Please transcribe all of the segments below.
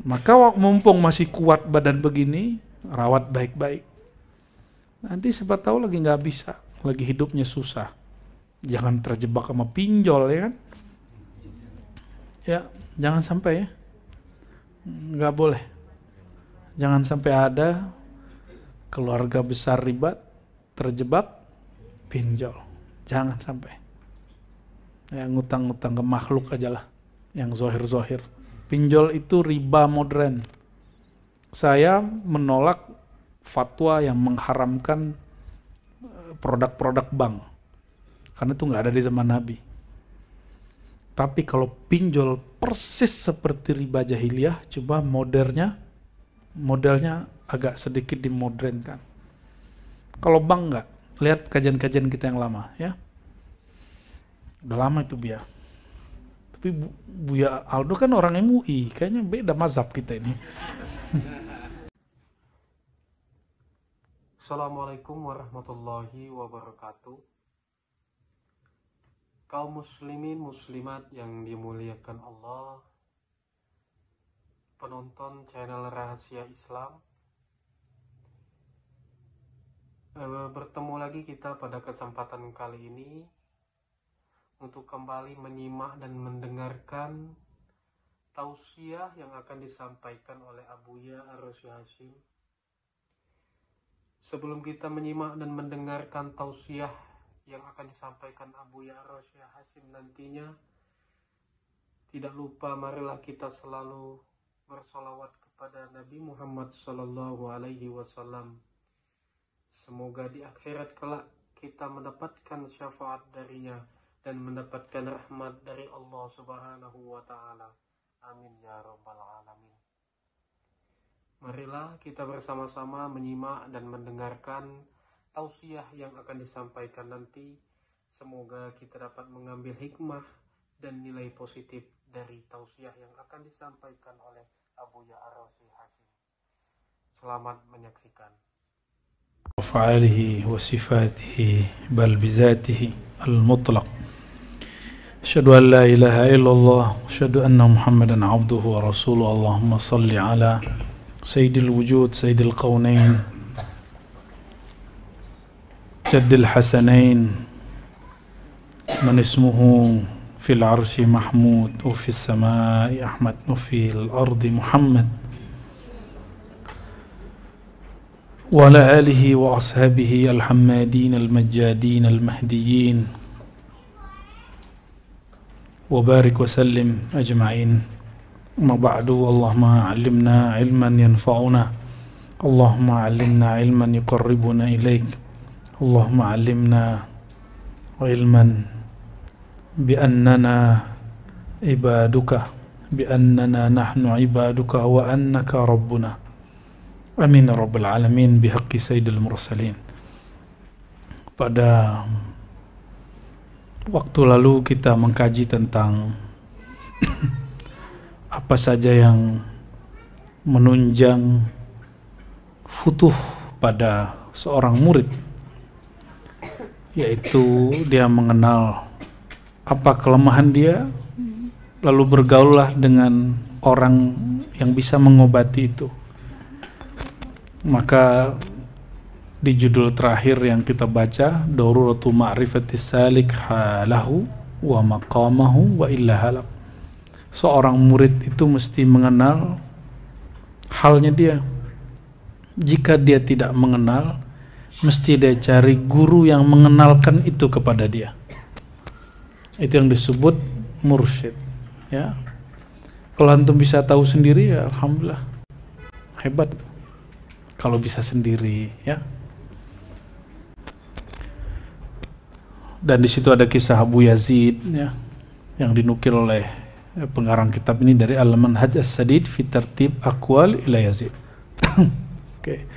Maka mumpung masih kuat badan begini, rawat baik-baik. Nanti siapa tahu lagi nggak bisa, lagi hidupnya susah. Jangan terjebak sama pinjol ya kan? Ya, jangan sampai ya. Nggak boleh. Jangan sampai ada keluarga besar ribet, terjebak pinjol. Jangan sampai. Ya, ngutang-ngutang ke makhluk aja lah, yang zohir-zohir. Pinjol itu riba modern. Saya menolak fatwa yang mengharamkan produk-produk bank. Karena itu nggak ada di zaman Nabi. Tapi kalau pinjol persis seperti riba jahiliyah, coba modelnya agak sedikit dimodernkan. Kalau bank nggak, lihat kajian-kajian kita yang lama ya. Udah lama itu Buya. Tapi Buya Aldo kan orang MUI, kayaknya beda mazhab kita ini. Assalamualaikum warahmatullahi wabarakatuh. Kaum muslimin muslimat yang dimuliakan Allah, penonton channel Rahasia Islam, bertemu lagi kita pada kesempatan kali ini untuk kembali menyimak dan mendengarkan tausiah yang akan disampaikan oleh Abuya Ar-Rasyid Hashim. Sebelum kita menyimak dan mendengarkan tausiah yang akan disampaikan Abuya Ar-Rasyid Hashim nantinya, tidak lupa marilah kita selalu bersolawat kepada Nabi Muhammad Sallallahu Alaihi Wasallam. Semoga di akhirat kelak kita mendapatkan syafaat darinya dan mendapatkan rahmat dari Allah Subhanahu wa Ta'ala. Amin ya Rabbal Alamin. Marilah kita bersama-sama menyimak dan mendengarkan tausiah yang akan disampaikan nanti. Semoga kita dapat mengambil hikmah dan nilai positif dari tausiah yang akan disampaikan oleh Abuya Ar-Rasyid Hashim. Selamat menyaksikan. وأفعاله وصفاته بل بذاته المطلق. أشهد أن لا إله إلا الله أشهد أن محمدا عبده ورسوله. اللهم صل على سيد الوجود سيد القونين جد الحسنين من اسمه في العرش محمود وفي السماء أحمد وفي الأرض محمد وعلى آله وأصحابه الحمادين المجادين المهديين وبارك وسلم أجمعين. أما بعد، اللهم علمنا علما ينفعنا، اللهم علمنا علما يقربنا إليك، اللهم علمنا علما بأننا عبادك، بأننا نحن عبادك وأنك ربنا. Amin ya Rabbal Alamin bihaqqi Sayyidil Mursalin. Pada waktu lalu kita mengkaji tentang apa saja yang menunjang futuh pada seorang murid, yaitu dia mengenal apa kelemahan dia, lalu bergaullah dengan orang yang bisa mengobati itu. Maka di judul terakhir yang kita baca, Daruratu Ma'rifatis Salik halahu wa maqamahu wa illa halak. Seorang murid itu mesti mengenal halnya dia. Jika dia tidak mengenal, mesti dia cari guru yang mengenalkan itu kepada dia. Itu yang disebut mursyid, ya. Kalau antum bisa tahu sendiri, ya alhamdulillah, hebat. Kalau bisa sendiri, ya. Dan di situ ada kisah Abu Yazid, ya, yang dinukil oleh pengarang kitab ini dari Al-Manhaj As-Sadid fi Tartib Aqwal ila Yazid. Oke.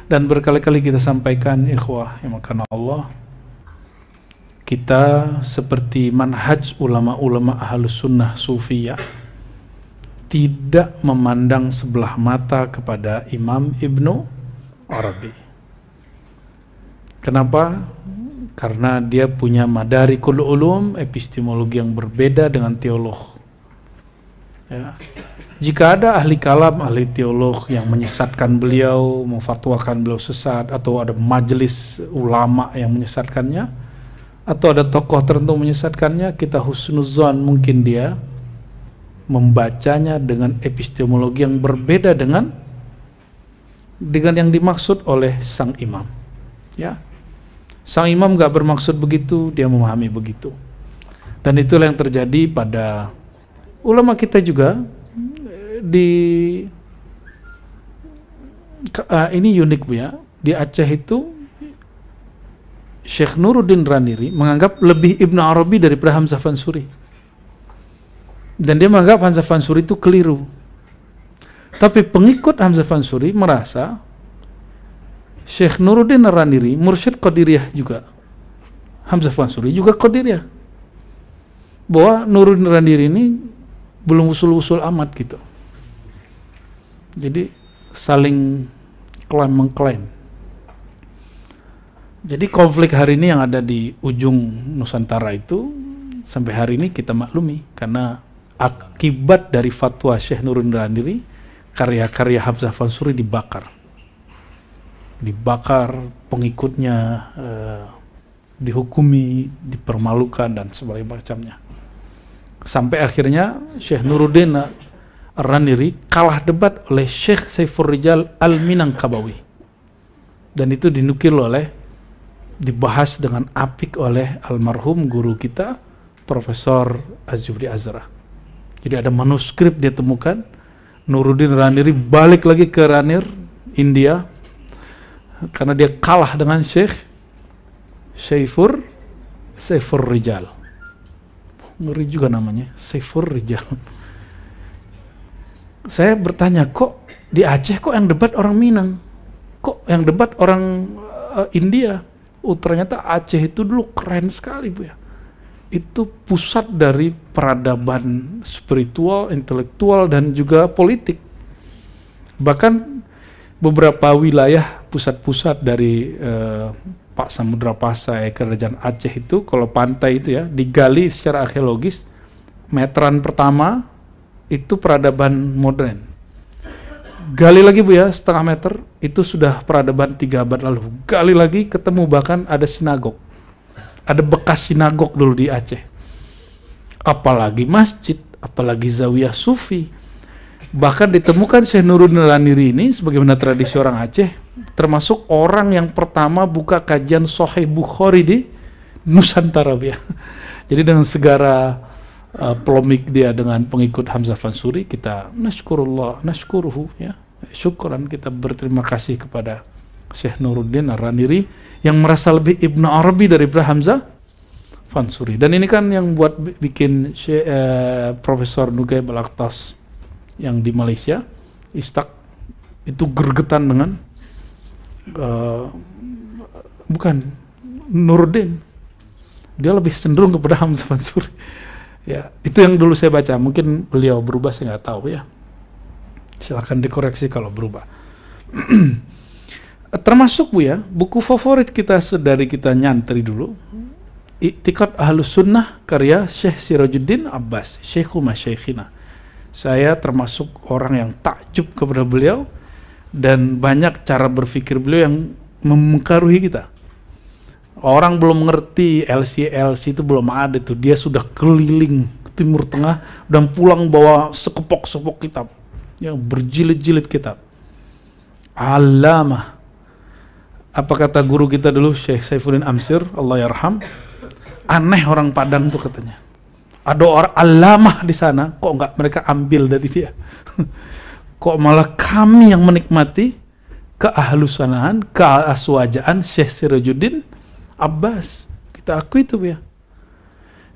Dan berkali-kali kita sampaikan, ikhwah yang makan Allah, kita seperti manhaj ulama-ulama Ahlus Sunnah Sufiyah, tidak memandang sebelah mata kepada Imam Ibnu Arabi. Kenapa? Karena dia punya madarikul ulum, epistemologi yang berbeda dengan teolog. Ya. Jika ada ahli kalam, ahli teolog yang menyesatkan beliau, memfatwakan beliau sesat, atau ada majelis ulama yang menyesatkannya, atau ada tokoh tertentu menyesatkannya, kita husnuzon mungkin dia membacanya dengan epistemologi yang berbeda dengan yang dimaksud oleh sang imam. Ya, sang imam gak bermaksud begitu, dia memahami begitu. Dan itulah yang terjadi pada ulama kita juga. Ini unik Bu ya, di Aceh itu Syekh Nuruddin Raniri menganggap lebih Ibnu Arabi daripada Hamzah Fansuri, dan dia menganggap Hamzah Fansuri itu keliru. Tapi pengikut Hamzah Fansuri merasa Syekh Nuruddin Raniri mursyid Qadiriyah juga, Hamzah Fansuri juga Qadiriyah, bahwa Nuruddin Raniri ini belum usul-usul amat gitu. Jadi saling klaim-mengklaim. Jadi konflik hari ini yang ada di ujung Nusantara itu sampai hari ini kita maklumi, karena akibat dari fatwa Syekh Nuruddin Raniri, karya-karya Hamzah Fansuri dibakar, pengikutnya dihukumi, dipermalukan dan sebagainya macamnya. Sampai akhirnya Syekh Nuruddin Raniri kalah debat oleh Syekh Saifur Rijal Al-Minangkabawi, dan itu dibahas dengan apik oleh almarhum guru kita Profesor Az-Zuhri Azra. Jadi ada manuskrip dia temukan. Nuruddin Raniri balik lagi ke Ranir, India, karena dia kalah dengan Syekh Saifur Rijal. Ngeri juga namanya, Saifur Rijal. Saya bertanya, kok di Aceh kok yang debat orang Minang? Kok yang debat orang India? Oh, ternyata Aceh itu dulu keren sekali Bu ya. Itu pusat dari peradaban spiritual, intelektual, dan juga politik. Bahkan beberapa wilayah pusat-pusat dari Pak Samudra Pasai, Kerajaan Aceh itu, kalau pantai itu ya, digali secara arkeologis, meteran pertama itu peradaban modern. Gali lagi Bu ya, setengah meter, itu sudah peradaban 3 abad lalu. Gali lagi, ketemu bahkan ada sinagog. Ada bekas sinagog dulu di Aceh. Apalagi masjid, apalagi zawiyah sufi. Bahkan ditemukan Syekh Nuruddin Raniri ini, sebagaimana tradisi orang Aceh, termasuk orang yang pertama buka kajian Sahih Bukhari di Nusantara ya. Jadi dengan segala polemik dia dengan pengikut Hamzah Fansuri, kita nashkuruhu ya, syukuran, kita berterima kasih kepada Syekh Nuruddin Raniri yang merasa lebih Ibnu Arabi daripada Hamzah Fansuri. Dan ini kan yang buat bikin Profesor Nugaib Al-Akhtas yang di Malaysia, Istak, itu gergetan dengan bukan Nuruddin, dia lebih cenderung kepada Hamzah Fansuri. Ya, itu yang dulu saya baca. Mungkin beliau berubah, saya nggak tahu ya. Silakan dikoreksi kalau berubah. Termasuk Bu ya, buku favorit kita dari kita nyantri dulu, I'tiqad Ahlus Sunnah karya Syekh Sirajuddin Abbas, Syekhu Masyaikhina. Saya termasuk orang yang takjub kepada beliau, dan banyak cara berpikir beliau yang mempengaruhi kita. Orang belum ngerti LC itu belum ada tuh, dia sudah keliling Timur Tengah dan pulang bawa sekepok-sekepok kitab, yang berjilid-jilid kitab. Alamah. Apa kata guru kita dulu, Syekh Saifuddin Amsir, Allah yarham, aneh orang Padang tuh katanya. Ada orang alamah di sana, kok nggak mereka ambil dari dia? Kok malah kami yang menikmati keahlusanahan, keaswajaan Syekh Sirajuddin Abbas. Kita akui itu ya.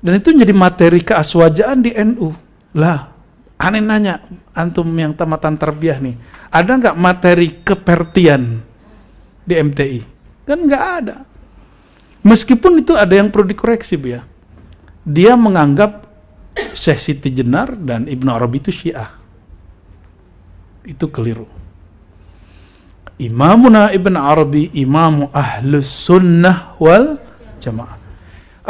Dan itu menjadi materi keaswajaan di NU. Lah, aneh nanya, antum yang tamatan tarbiyah nih, ada nggak materi kepertian di MTI? Kan nggak ada. Meskipun itu ada yang perlu dikoreksi Bu ya. Dia menganggap Syekh Siti Jenar dan Ibnu Arabi itu Syiah. Itu keliru. Imamuna Ibn Arabi imamu ahlus sunnah wal jamaah.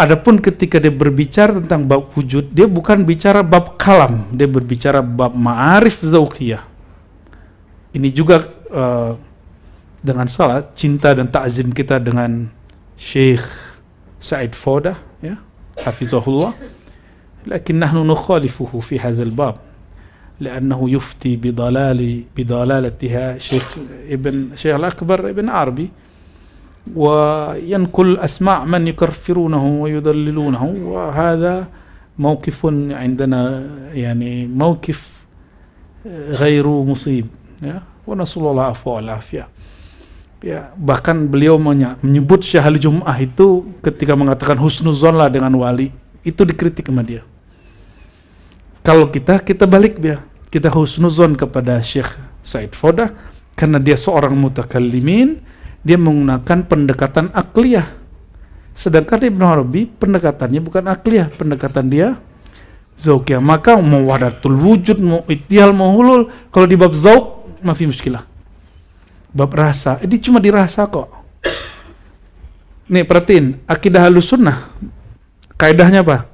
Adapun ketika dia berbicara tentang bab wujud, dia bukan bicara bab kalam, dia berbicara bab ma'arif zauqiyah. Ini juga dengan salah cinta dan ta'zim kita dengan Syekh Said Fodah, ya, hafizahullah. Lakin nahnu nukhalifuhu fi hadzal bab, لأنه يفتي بضلالتها شيخ الأكبر ابن عربي, وينقل أسماء من يكفرونه ويضللونه, وهذا موقف عندنا يعني موقف غير مصيب, ya, wa nasallallahu afwa wal afiyah. Ya, bahkan beliau menyebut Syahal Jum'ah itu ketika mengatakan husnuzon lah dengan wali, itu dikritik sama dia. Kalau kita balik dia, kita husnuzon kepada Syekh Said Fodah karena dia seorang mutakallimin, dia menggunakan pendekatan akliyah. Sedangkan Ibnu Arabi pendekatannya bukan akliyah, pendekatan dia zauqiyah. Maka mau wahdatul wujud, mau ittihal, mau hulul, kalau di bab zauq mafi muskilah. Bab rasa, ini cuma dirasa kok. Nih perhatiin, akidah Ahlussunnah kaidahnya apa?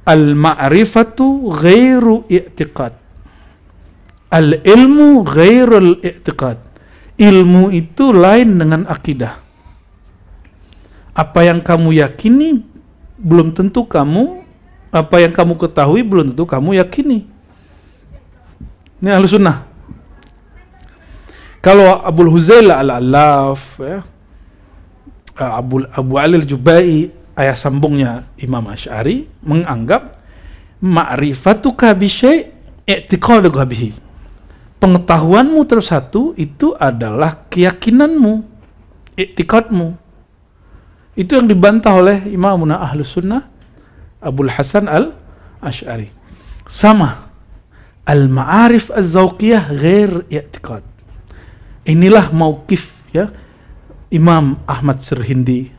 Al-ma'rifatu ghairu i'tiqad, al-ilmu ghairul i'tiqad. Ilmu itu lain dengan akidah. Apa yang kamu yakini belum tentu kamu, apa yang kamu ketahui belum tentu kamu yakini. Ini Ahlussunnah. Kalau Abul Huzail al-Allaf, ya, Abu Ali al-Jubai, ayah sambungnya Imam Asy'ari, menganggap ma'rifatuka bi syai' i'tiqaduka bihi. Pengetahuanmu terhadap satu itu adalah keyakinanmu, i'tiqadmu. Itu yang dibantah oleh Imamuna Ahlus Sunnah Abul Hasan al-Asy'ari. Sama, al-ma'arif az-zauqiyah ghair i'tiqad. Inilah mauqif, ya, Imam Ahmad Sirhindi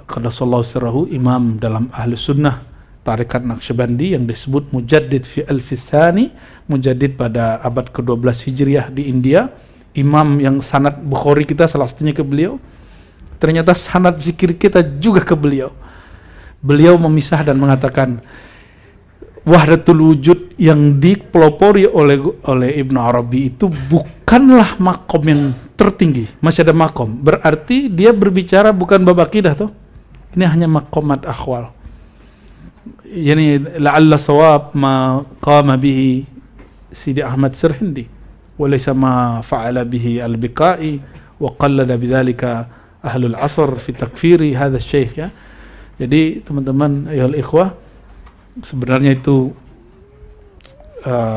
qaddasallahu sirrahu, imam dalam Ahlus Sunnah Tarekat Naqsyabandi yang disebut Mujaddid fi al-Thani, Mujaddid pada abad ke-12 Hijriah di India, imam yang sanad Bukhari kita salah satunya ke beliau. Ternyata sanad zikir kita juga ke beliau. Beliau memisah dan mengatakan wahdatul wujud yang dipelopori oleh Ibnu Arabi itu bukanlah makom yang tertinggi, masih ada makom. Berarti dia berbicara bukan bab akidah toh. Ini hanya makomat akhwal. Yani la'alla sawab ma qama bihi Sidi Ahmad Sirhindi wa laysa ma fa'ala bihi al-Biqai wa qallada bidzalika ahlul asr fi takfiri hadha syekh, ya. Jadi teman-teman ayol ikhwah, sebenarnya itu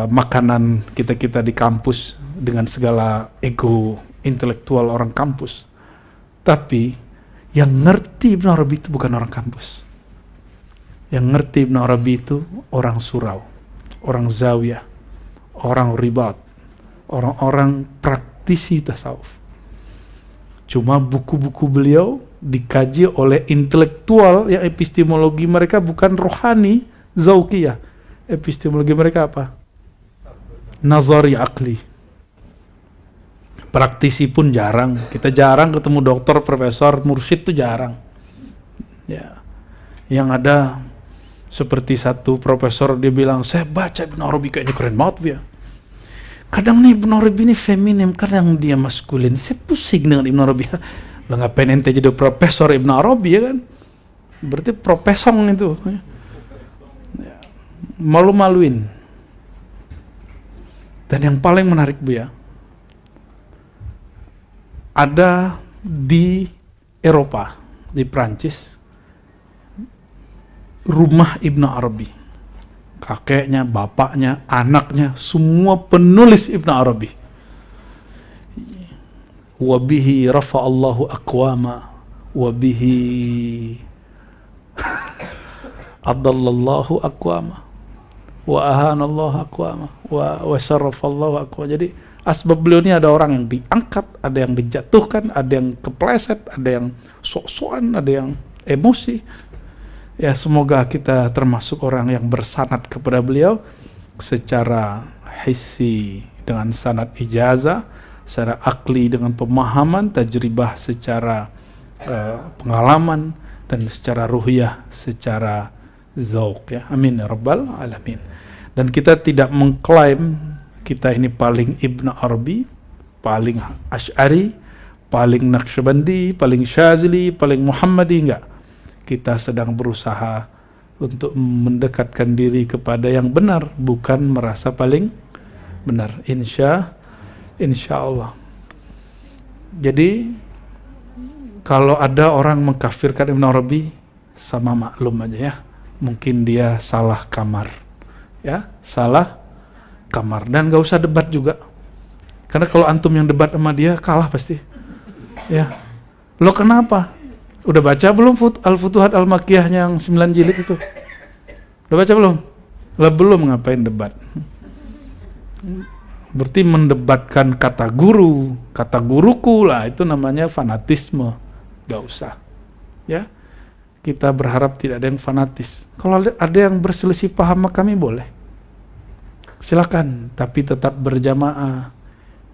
makanan kita di kampus dengan segala ego intelektual orang kampus. Tapi yang ngerti Ibnu Arabi itu bukan orang kampus. Yang ngerti Ibnu Arabi itu orang surau, orang zawiyah, orang ribat, orang-orang praktisi tasawuf. Cuma buku-buku beliau dikaji oleh intelektual yang epistemologi mereka bukan rohani, zauqiyah. Epistemologi mereka apa? Nazari akli. Praktisi pun jarang. Kita jarang ketemu dokter, profesor, mursyid itu jarang. Ya. Yang ada seperti satu profesor, dia bilang, saya baca Ibnu Arabi kayaknya keren banget ya. Kadang nih Ibnu Arabi ini feminim, kadang dia maskulin. Saya pusing dengan Ibnu Arabi. Lah ngapain ente jadi profesor Ibnu Arabi, ya kan? Berarti profesong itu. Ya. Malu-maluin. Dan yang paling menarik Bu ya, ada di Eropa, di Prancis, rumah Ibnu Arabi. Kakeknya, bapaknya, anaknya, semua penulis Ibnu Arabi. Wabihi rafa'allahu aqwama, wabihi adallallahu aqwama, wa ahanallahu aqwama, wa syarrafallahu aqwama. Jadi asbab beliau ini ada orang yang diangkat, ada yang dijatuhkan, ada yang kepleset, ada yang sok-sokan, ada yang emosi. Ya, semoga kita termasuk orang yang bersanad kepada beliau secara hissi dengan sanad ijazah, secara akli dengan pemahaman, tajribah secara pengalaman, dan secara ruhiyah, secara zauq ya. Amin ya rabbal alamin. Dan kita tidak mengklaim kita ini paling Ibn Arabi, paling Asy'ari, paling Naqsyabandi, paling Syazili, paling Muhammadi, enggak. Kita sedang berusaha untuk mendekatkan diri kepada yang benar, bukan merasa paling benar. Insya Allah. Jadi kalau ada orang mengkafirkan Ibn Arabi, sama maklum aja ya, mungkin dia salah kamar ya, salah kamar. Dan gak usah debat juga, karena kalau antum yang debat sama dia kalah pasti ya. Lo kenapa? Udah baca belum Al-Futuhat Al-Makkiyah yang 9 jilid itu? Udah baca belum? Lah belum, ngapain debat? Berarti mendebatkan kata guru, kata guruku lah, itu namanya fanatisme. Gak usah ya, kita berharap tidak ada yang fanatis. Kalau ada yang berselisih paham sama kami boleh, silakan, tapi tetap berjamaah.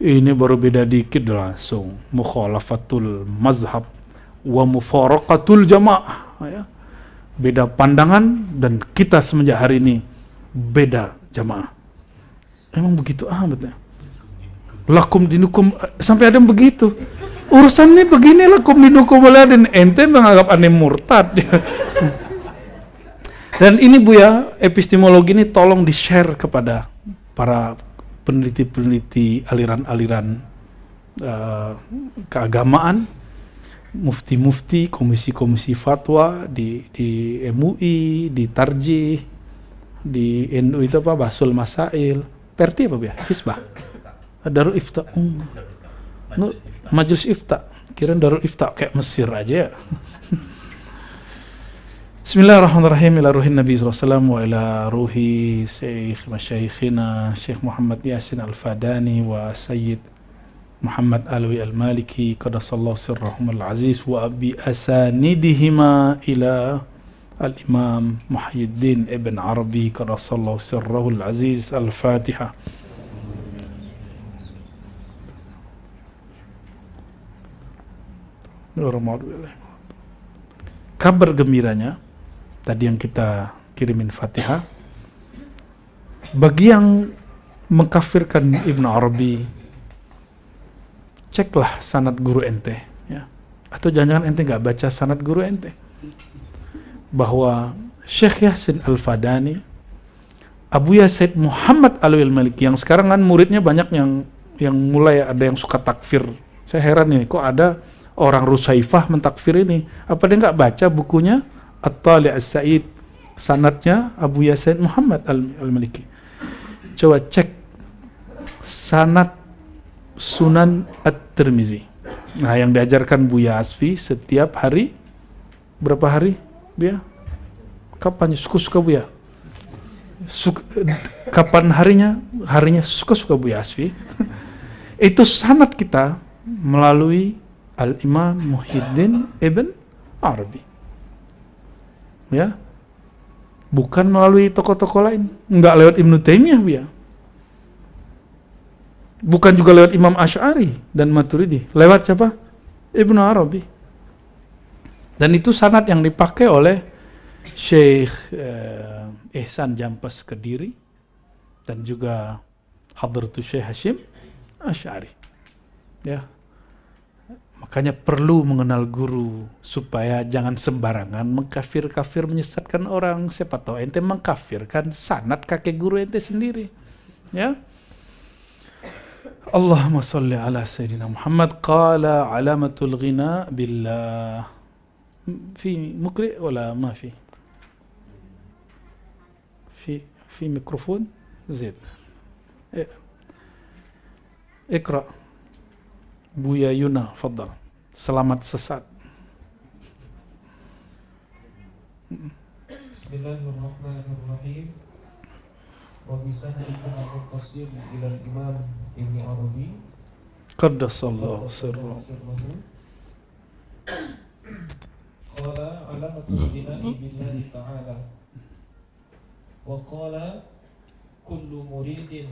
Ini baru beda dikit langsung mukhalafatul mazhab wa mufaraqatul jamaah ya. Beda pandangan dan kita semenjak hari ini beda jamaah. Emang begitu amat ya? Lakum dinukum, sampai ada yang begitu. Urusannya begini, lakum dinukum waladin, ente menganggap aneh murtad. Dan ini Buya, epistemologi ini tolong di-share kepada para peneliti-peneliti aliran-aliran keagamaan, mufti-mufti, komisi-komisi fatwa di MUI, di Tarjih, di NU itu apa, Basul Masail, Perti apa Buya? Hisbah, Darul Ifta, Majelis Ifta, kira Darul Ifta kayak Mesir aja ya. Bismillahirrahmanirrahim. Ila ruhin Nabi SAW wa ila ruhi Syekh Masyayikhina Syekh Muhammad Yasin Al-Fadani wa Sayyid Muhammad Alwi Al-Maliki qadasallahu sirrahum al-aziz wa abi asanidihima ila Al-Imam Muhyiddin Ibn Arabi qadasallahu sirrahu al-aziz. Al-Fatiha. Kabar gembiranya tadi yang kita kirimin Fatihah, bagi yang mengkafirkan Ibn Arabi, ceklah sanad guru ente ya. Atau jangan-jangan ente nggak baca sanad guru ente, bahwa Syekh Yasin Al-Fadani, Abu Yazid Muhammad Alwi Al-Maliki, yang sekarang kan muridnya banyak yang mulai ada yang suka takfir. Saya heran ini, kok ada orang Rusaifah mentakfir ini. Apa dia nggak baca bukunya At-Tali' As-Sa'id, sanadnya Abu Yazid Muhammad Al-Maliki. Coba cek sanad Sunan At-Tirmizi. Nah, yang diajarkan Buya Asfi setiap hari, berapa hari Buya? Kapan suka-suka Buya? Kapan harinya suka-suka Buya Asfi. Itu sanad kita melalui Al-Imam Muhyiddin Ibn Arabi ya, bukan melalui tokoh-tokoh lain, enggak lewat Ibnu Taimiyah ya, bukan juga lewat Imam Asy'ari dan Maturidi, lewat siapa? Ibnu Arabi. Dan itu sanad yang dipakai oleh Syekh Ihsan Jampes Kediri dan juga Hadratus Syekh Hashim Asy'ari ya. Makanya perlu mengenal guru supaya jangan sembarangan mengkafir-kafir, menyesatkan orang. Siapa tahu ente mengkafirkan sanad kakek guru ente sendiri ya. Allahumma salli ala Sayyidina Muhammad. Qala alamatul ghina billah. Fi mukri wala ma fi? Fi mikrofon زين. اقرأ Buya Yuna, fadal. Selamat sesat. Bismillahirrahmanirrahim. Wa bisahrikum al-muttasil ila al-Imam Ibn Arabi Qaddasallahu sirruhu. Qala alamatul bina'i billahi ta'ala. Wa qala kullu muridin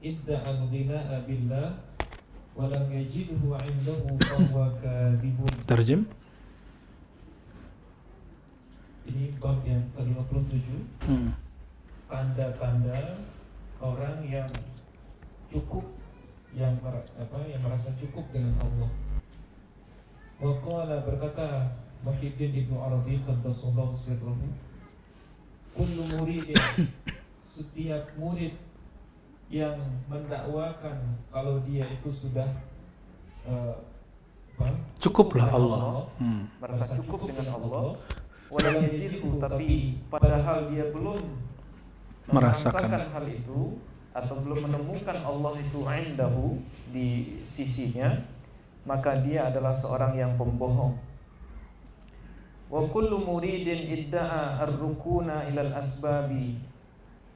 idda'a al-ghina'a billah walam yajidhu 'indahu fahuwa kadhibun. Terjem. Ini bab yang ke-57. Tanda-tanda orang yang cukup, yang merasa cukup dengan Allah. Wa qala, berkata Muhyiddin Ibnu Arabi qaddasallahu sirruhu, kullu muridin, setiap murid yang mendakwakan kalau dia itu sudah cukuplah Allah, merasa cukup dengan Allah, walau yajidhu, tapi padahal dia belum merasakan hal itu atau belum menemukan Allah itu indahu, di sisinya, maka dia adalah seorang yang pembohong. Wa kullu muridin idda'a ar-rukuna ilal asbabi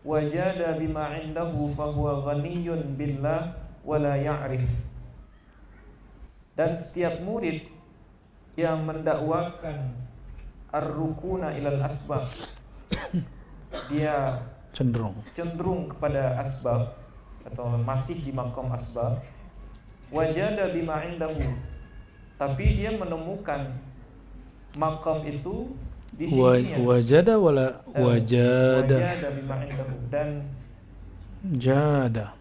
wajada bima indahu fahuwa ghaniyun billah wala ya'rif. Dan setiap murid yang mendakwakan ar-rukuna ilal asbab, dia cenderung kepada asbab atau masih di maqam asbab, wajada bima indahu, tapi dia menemukan maqam itu di sisinya. Wajada wala wajada bima indahu, dan jada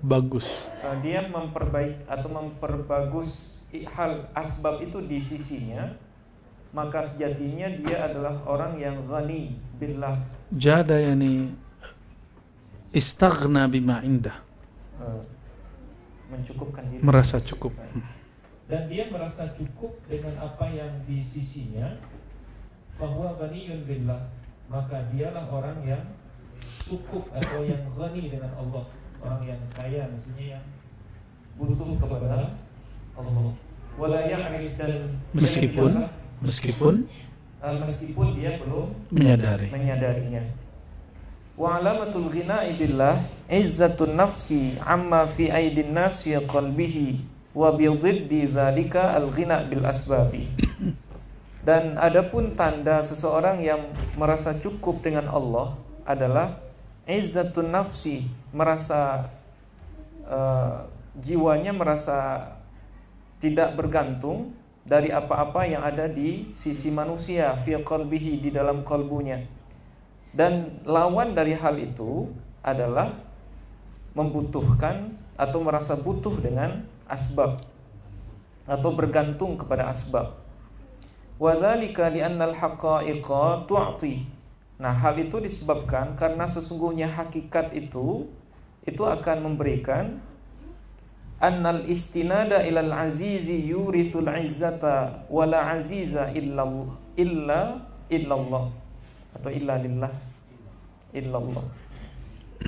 bagus. Dia memperbaik atau memperbagus hal asbab itu di sisinya, maka sejatinya dia adalah orang yang ghani billah. Jada yani istaghna bima indah, mencukupkan diri, merasa cukup. Dan dia merasa cukup dengan apa yang di sisinya. Fahuwa ghaniyun billah, maka dialah orang yang cukup atau yang ghani dengan Allah, orang yang kaya, maksudnya yang butuh kepada Allah. Wala ya'rif, dan meskipun dia belum menyadarinya. Wa alamatul ghina'i billah izzatun nafsi amma fi aidin nasi qalbihi wa bi dhiddi dzalika al-ghina' bil asbabi. Dan adapun tanda seseorang yang merasa cukup dengan Allah adalah izzatun nafsi, merasa jiwanya merasa tidak bergantung dari apa-apa yang ada di sisi manusia, fi qalbihi, di dalam kalbunya. Dan lawan dari hal itu adalah membutuhkan atau merasa butuh dengan asbab atau bergantung kepada asbab. Wa dzalika li'annal haqa'iqa tu'ti. Nah, hal itu disebabkan karena sesungguhnya hakikat itu akan memberikan annal istinada ilal azizi yurithul izzata wala aziza illallah atau illa lillah illallah.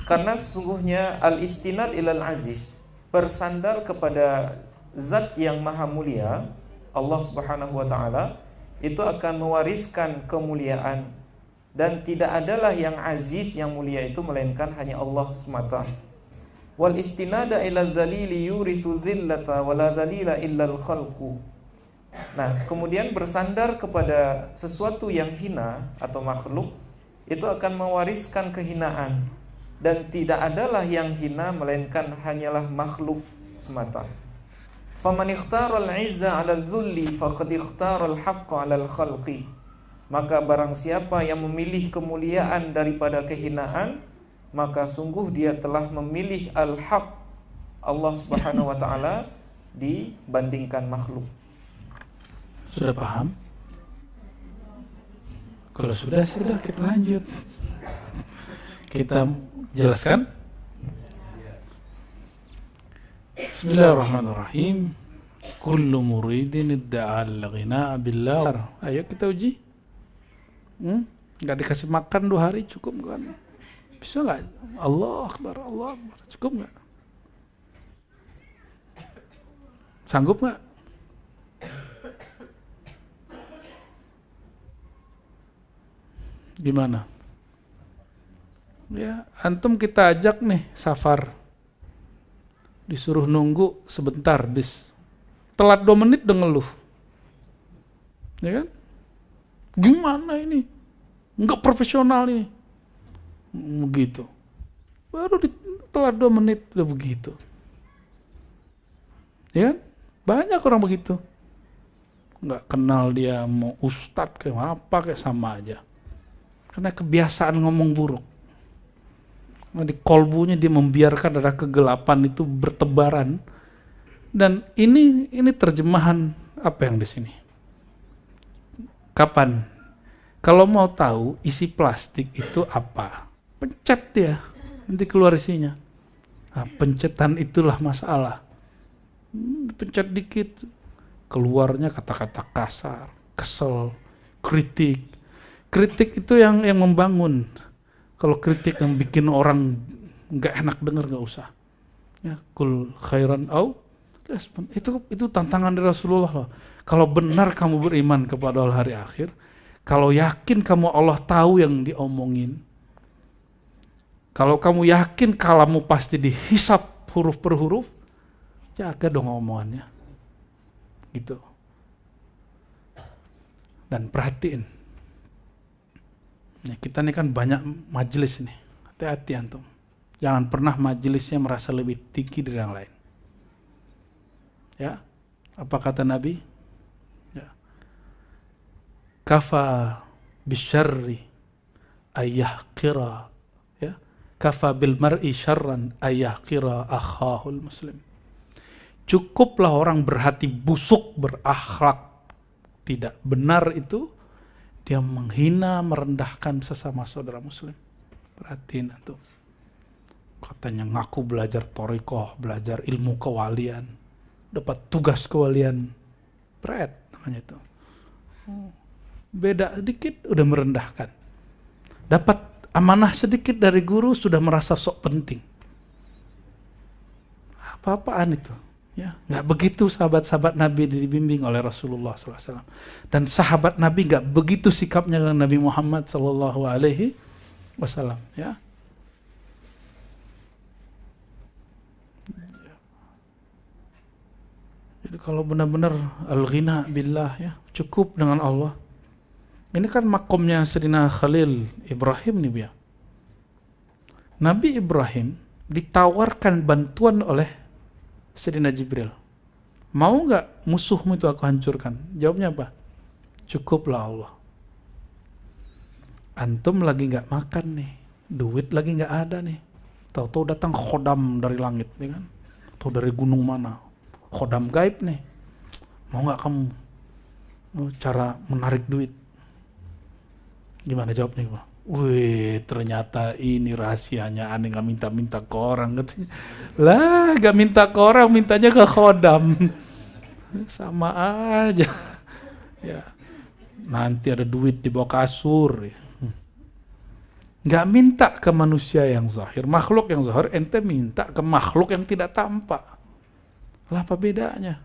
Karena sesungguhnya al istinad ilal aziz, bersandar kepada zat yang maha mulia, Allah Subhanahu wa taala, itu akan mewariskan kemuliaan, dan tidak adalah yang aziz, yang mulia itu melainkan hanya Allah semata. Wal istinada ila dzalili yurithu dzillata wala dzalila illa al khalqu. Nah, kemudian bersandar kepada sesuatu yang hina atau makhluk, itu akan mewariskan kehinaan, dan tidak adalah yang hina melainkan hanyalah makhluk semata. Faman ikhtara al-'izza 'ala al-dhulli faqad ikhtara al-haqqa 'ala al-khalqi. Maka barang siapa yang memilih kemuliaan daripada kehinaan, maka sungguh dia telah memilih al-haq, Allah Subhanahu wa taala, dibandingkan makhluk. Sudah paham? Kalau sudah kita lanjut. Kita jelaskan. Bismillahirrahmanirrahim. Kullu muridin idda'a al-ghina'a billah. Ayo kita uji. Enggak dikasih makan 2 hari cukup kan? Bisa enggak? Allah Akbar, Allah Akbar. Cukup enggak? Sanggup enggak? Gimana? Ya, antum kita ajak nih safar. Disuruh nunggu sebentar bis. Telat 2 menit udah ngeluh. Ya kan? Gimana ini? Enggak profesional ini. Begitu. Baru telat 2 menit udah begitu. Ya kan? Banyak orang begitu. nggak kenal dia mau ustadz kayak apa kayak sama aja. Karena kebiasaan ngomong buruk. Nah, di kolbunya dia membiarkan ada kegelapan itu bertebaran. Dan ini terjemahan apa yang di sini? Kapan? Kalau mau tahu isi plastik itu apa, pencet dia, nanti keluar isinya. Nah, pencetan itulah masalah. Pencet dikit, keluarnya kata-kata kasar, kesel, kritik. Kritik itu yang membangun. Kalau kritik yang bikin orang nggak enak dengar nggak usah. Ya, kul khairan au. Itu tantangan dari Rasulullah loh. Kalau benar kamu beriman kepada hari akhir, kalau yakin kamu Allah tahu yang diomongin, kalau kamu yakin kalamu pasti dihisap huruf per huruf, jaga dong omongannya. Gitu. Dan perhatiin. Nah, kita ini kan banyak majelis nih. Hati-hati antum. Jangan pernah majelisnya merasa lebih tinggi dari yang lain. Ya. Apa kata Nabi? Ya. Kafa bisyarri ayyahqira, ya. Kafa bil mar'i syarran ayyahqira akhahul muslim. Cukuplah orang berhati busuk, berakhlak tidak benar itu dia menghina, merendahkan sesama saudara muslim. Perhatiin itu. Katanya ngaku belajar thariqah, belajar ilmu kewalian, dapat tugas kewalian, berat namanya itu. Beda sedikit udah merendahkan. Dapat amanah sedikit dari guru sudah merasa sok penting. Apa-apaan itu? Ya, nggak begitu sahabat-sahabat Nabi dibimbing oleh Rasulullah SAW. Dan sahabat Nabi nggak begitu sikapnya dengan Nabi Muhammad SAW. Ya. Jadi kalau benar-benar al-ghina billah, ya, cukup dengan Allah. Ini kan makomnya Sayyidina Khalil Ibrahim nih, ya. Nabi Ibrahim ditawarkan bantuan oleh Sayyidina Jibril. Mau nggak musuhmu itu aku hancurkan? Jawabnya apa? Cukuplah Allah. Antum lagi nggak makan nih, duit lagi nggak ada nih. Tahu-tahu datang khodam dari langit, nih kan? Atau dari gunung mana? Khodam gaib nih. Mau nggak kamu cara menarik duit? Gimana jawabnya? Wih, ternyata ini rahasianya, aneh nggak minta-minta ke orang katanya. Lah, nggak minta ke orang, mintanya ke khodam. Sama aja. Ya, nanti ada duit di bawah kasur. Nggak minta ke manusia yang zahir, makhluk yang zahir, ente minta ke makhluk yang tidak tampak. Lah, apa bedanya?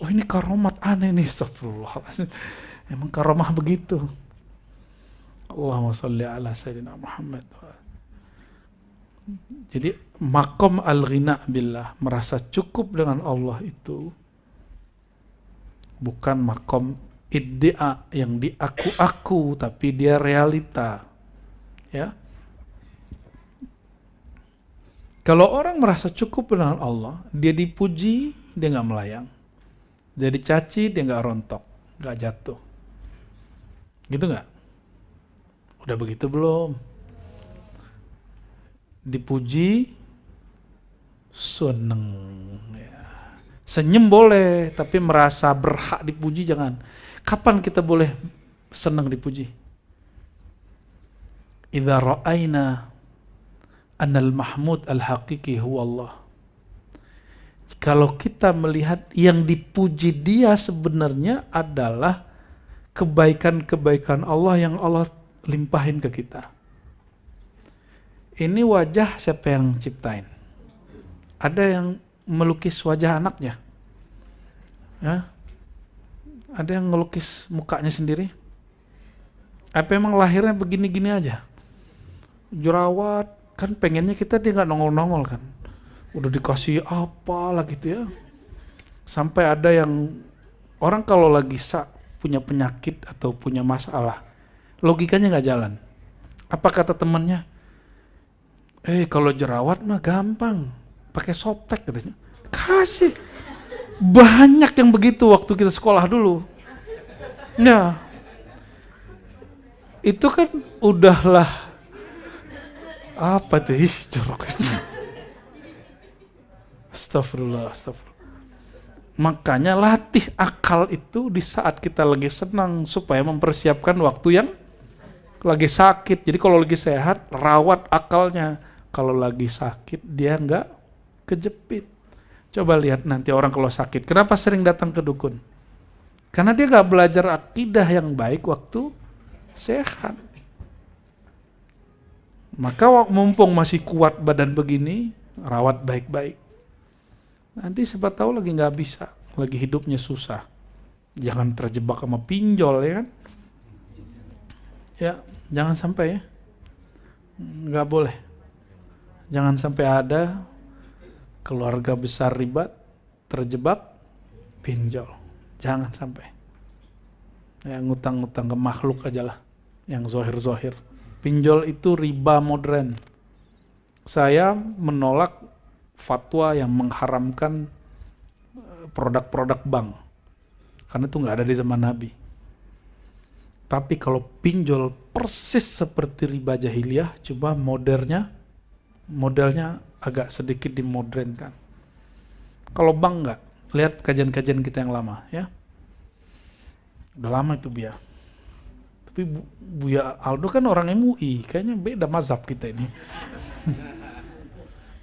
Oh, ini karomat aneh nih, astagfirullahaladzim. Emang karomah begitu. Allahumma sholli ala Sayyidina Muhammad. Jadi makom al-ghina billah, merasa cukup dengan Allah itu bukan makom iddia yang diaku-aku, tapi dia realita. Ya. Kalau orang merasa cukup dengan Allah, dia dipuji, dia nggak melayang. Dia dicaci, dia nggak rontok, nggak jatuh. Gitu nggak? Udah begitu belum? Dipuji, seneng. Ya. Senyum boleh, tapi merasa berhak dipuji jangan. Kapan kita boleh senang dipuji? Idza ra'ayna annal mahmud al-haqiqi huwa Allah. Kalau kita melihat yang dipuji dia sebenarnya adalah kebaikan-kebaikan Allah yang Allah limpahin ke kita. Ini wajah siapa yang ciptain? Ada yang melukis wajah anaknya? Ya? Ada yang melukis mukanya sendiri? Apa emang lahirnya begini-gini aja? Jerawat, kan pengennya kita dia nggak nongol-nongol kan? Udah dikasih apa lah gitu ya? Sampai ada yang orang kalau lagi punya penyakit atau punya masalah, logikanya nggak jalan. Apa kata temannya? Kalau jerawat mah gampang, pakai Softtek katanya. Kasih, Banyak yang begitu waktu kita sekolah dulu. Ya, itu kan udahlah apa tuh? Ih, jorok. Astagfirullah, astagfirullah. Makanya latih akal itu di saat kita lagi senang supaya mempersiapkan waktu yang lagi sakit. Jadi kalau lagi sehat, rawat akalnya. Kalau lagi sakit, dia nggak kejepit. Coba lihat nanti orang kalau sakit, kenapa sering datang ke dukun? Karena dia nggak belajar akidah yang baik waktu sehat. Maka mumpung masih kuat badan begini, rawat baik-baik. Nanti siapa tahu lagi nggak bisa, lagi hidupnya susah. Jangan terjebak sama pinjol, ya kan? Ya, jangan sampai ya. Nggak boleh. Jangan sampai ada keluarga besar ribet, terjebak pinjol. Jangan sampai. Ya, ngutang-ngutang ke makhluk aja lah, yang zohir-zohir. Pinjol itu riba modern. Saya menolak fatwa yang mengharamkan produk-produk bank. Karena itu nggak ada di zaman Nabi. Tapi kalau pinjol persis seperti riba jahiliyah, coba modelnya agak sedikit dimodernkan. Kalau bank nggak, lihat kajian-kajian kita yang lama, ya. Udah lama itu Buya. Tapi Buya Aldo kan orang MUI, kayaknya beda mazhab kita ini.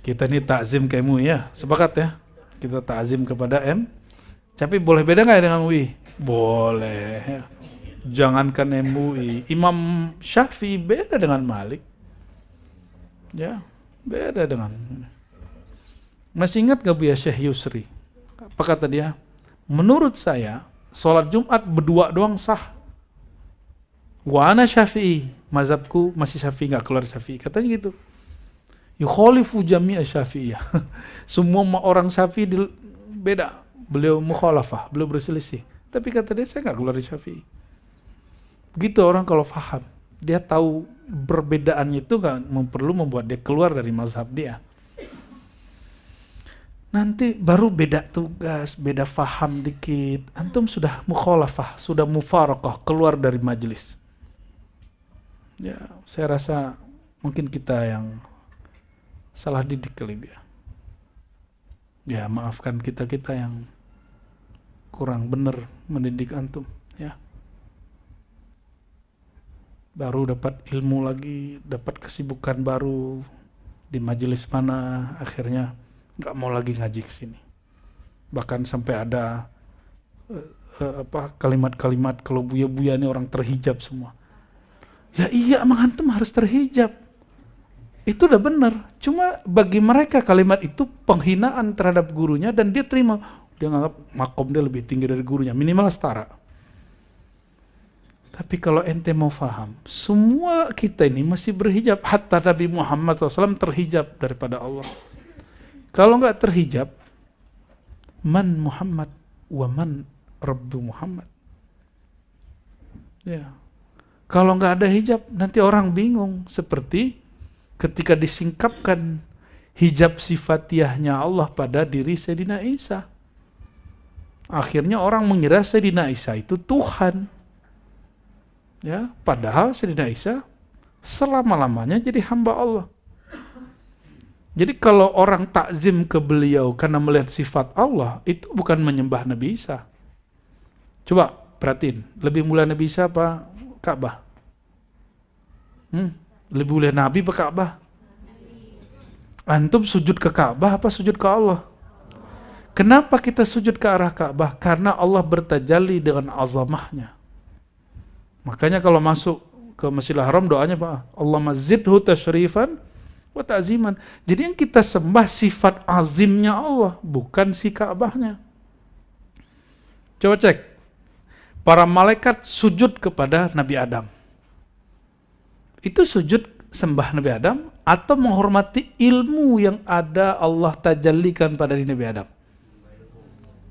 Kita ini takzim ke MUI ya, sepakat ya. Kita takzim kepada M. Tapi boleh beda nggak dengan MUI? Boleh. Jangankan MUI, Imam Syafi'i beda dengan Malik. Ya, beda dengan. Masih ingat gak Buya Syekh Yusri? Apa kata dia? Menurut saya, sholat Jumat berdua doang sah. Wa ana Syafi'i, mazhabku masih Syafi'i, nggak keluar Syafi'i. Katanya gitu. Yukhalifu jami'a Syafi'iyah. Semua orang Syafi'i beda. Beliau mukhalafah, beliau berselisih. Tapi kata dia, saya nggak keluar dari Syafi'i. Begitu orang kalau faham. Dia tahu perbedaannya itu kan perlu membuat dia keluar dari mazhab dia. Nanti baru beda tugas, beda faham dikit. Antum sudah mukhalafah, sudah mufaraqah, keluar dari majelis. Ya, saya rasa mungkin kita yang salah didik kali dia. Ya, maafkan kita yang kurang benar mendidik antum, ya. Baru dapat ilmu lagi, dapat kesibukan baru di majelis mana, akhirnya nggak mau lagi ngaji ke sini. Bahkan sampai ada kalimat-kalimat kalau buya-buya ini orang terhijab semua. Ya iya, emang antum harus terhijab. Itu udah benar. Cuma bagi mereka kalimat itu penghinaan terhadap gurunya dan dia terima. Dia nganggap makom dia lebih tinggi dari gurunya, minimal setara. Tapi kalau ente mau faham, semua kita ini masih berhijab. Hatta Nabi Muhammad SAW terhijab daripada Allah. Kalau nggak terhijab, man Muhammad wa man Rabbu Muhammad. Ya. Kalau nggak ada hijab, nanti orang bingung. Seperti ketika disingkapkan hijab sifatiyahnya Allah pada diri Sayyidina Isa. Akhirnya orang mengira Sayyidina Isa itu Tuhan. Ya, padahal Sayyidina Isa selama-lamanya jadi hamba Allah. Jadi kalau orang takzim ke beliau karena melihat sifat Allah, itu bukan menyembah Nabi Isa. Coba perhatiin, lebih mulia Nabi Isa apa Ka'bah? Lebih mulia Nabi apa Ka'bah? Antum sujud ke Ka'bah apa sujud ke Allah? Kenapa kita sujud ke arah Ka'bah? Karena Allah bertajalli dengan azamahnya. Makanya kalau masuk ke Masjidil Haram doanya Pak, Allahumma zidhu tasyrifan wa ta'ziman. Jadi yang kita sembah sifat azimnya Allah, bukan si Ka'bahnya. Coba cek. Para malaikat sujud kepada Nabi Adam. Itu sujud sembah Nabi Adam atau menghormati ilmu yang ada Allah tajallikan pada diri Nabi Adam?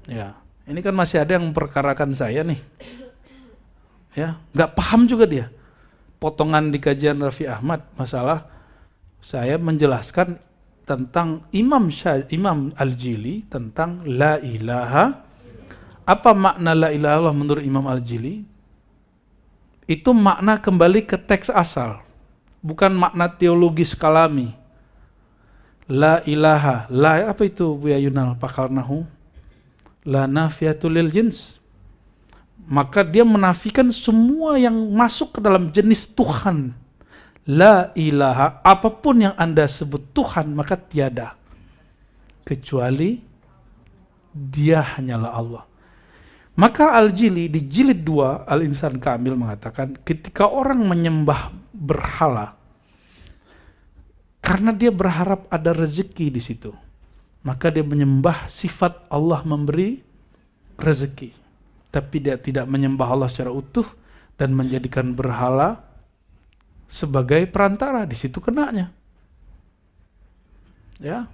Ya, ini kan masih ada yang memperkarakan saya nih. Ya, nggak paham juga dia. Potongan di kajian Raffi Ahmad masalah saya menjelaskan tentang Imam Al-Jili tentang la ilaha. Apa makna la ilaha illallah menurut Imam Al-Jili? Itu makna kembali ke teks asal, bukan makna teologis kalami. La ilaha, la apa itu Buya Yunal pakar nahu? La nafiyatul lil jins. Maka dia menafikan semua yang masuk ke dalam jenis Tuhan. La ilaha, apapun yang Anda sebut Tuhan, maka tiada kecuali Dia hanyalah Allah. Maka Al-Jili di jilid 2 Al-Insan Kamil mengatakan, ketika orang menyembah berhala karena dia berharap ada rezeki di situ, maka dia menyembah sifat Allah memberi rezeki, tapi dia tidak menyembah Allah secara utuh dan menjadikan berhala sebagai perantara. Di situ kenanya. Ya.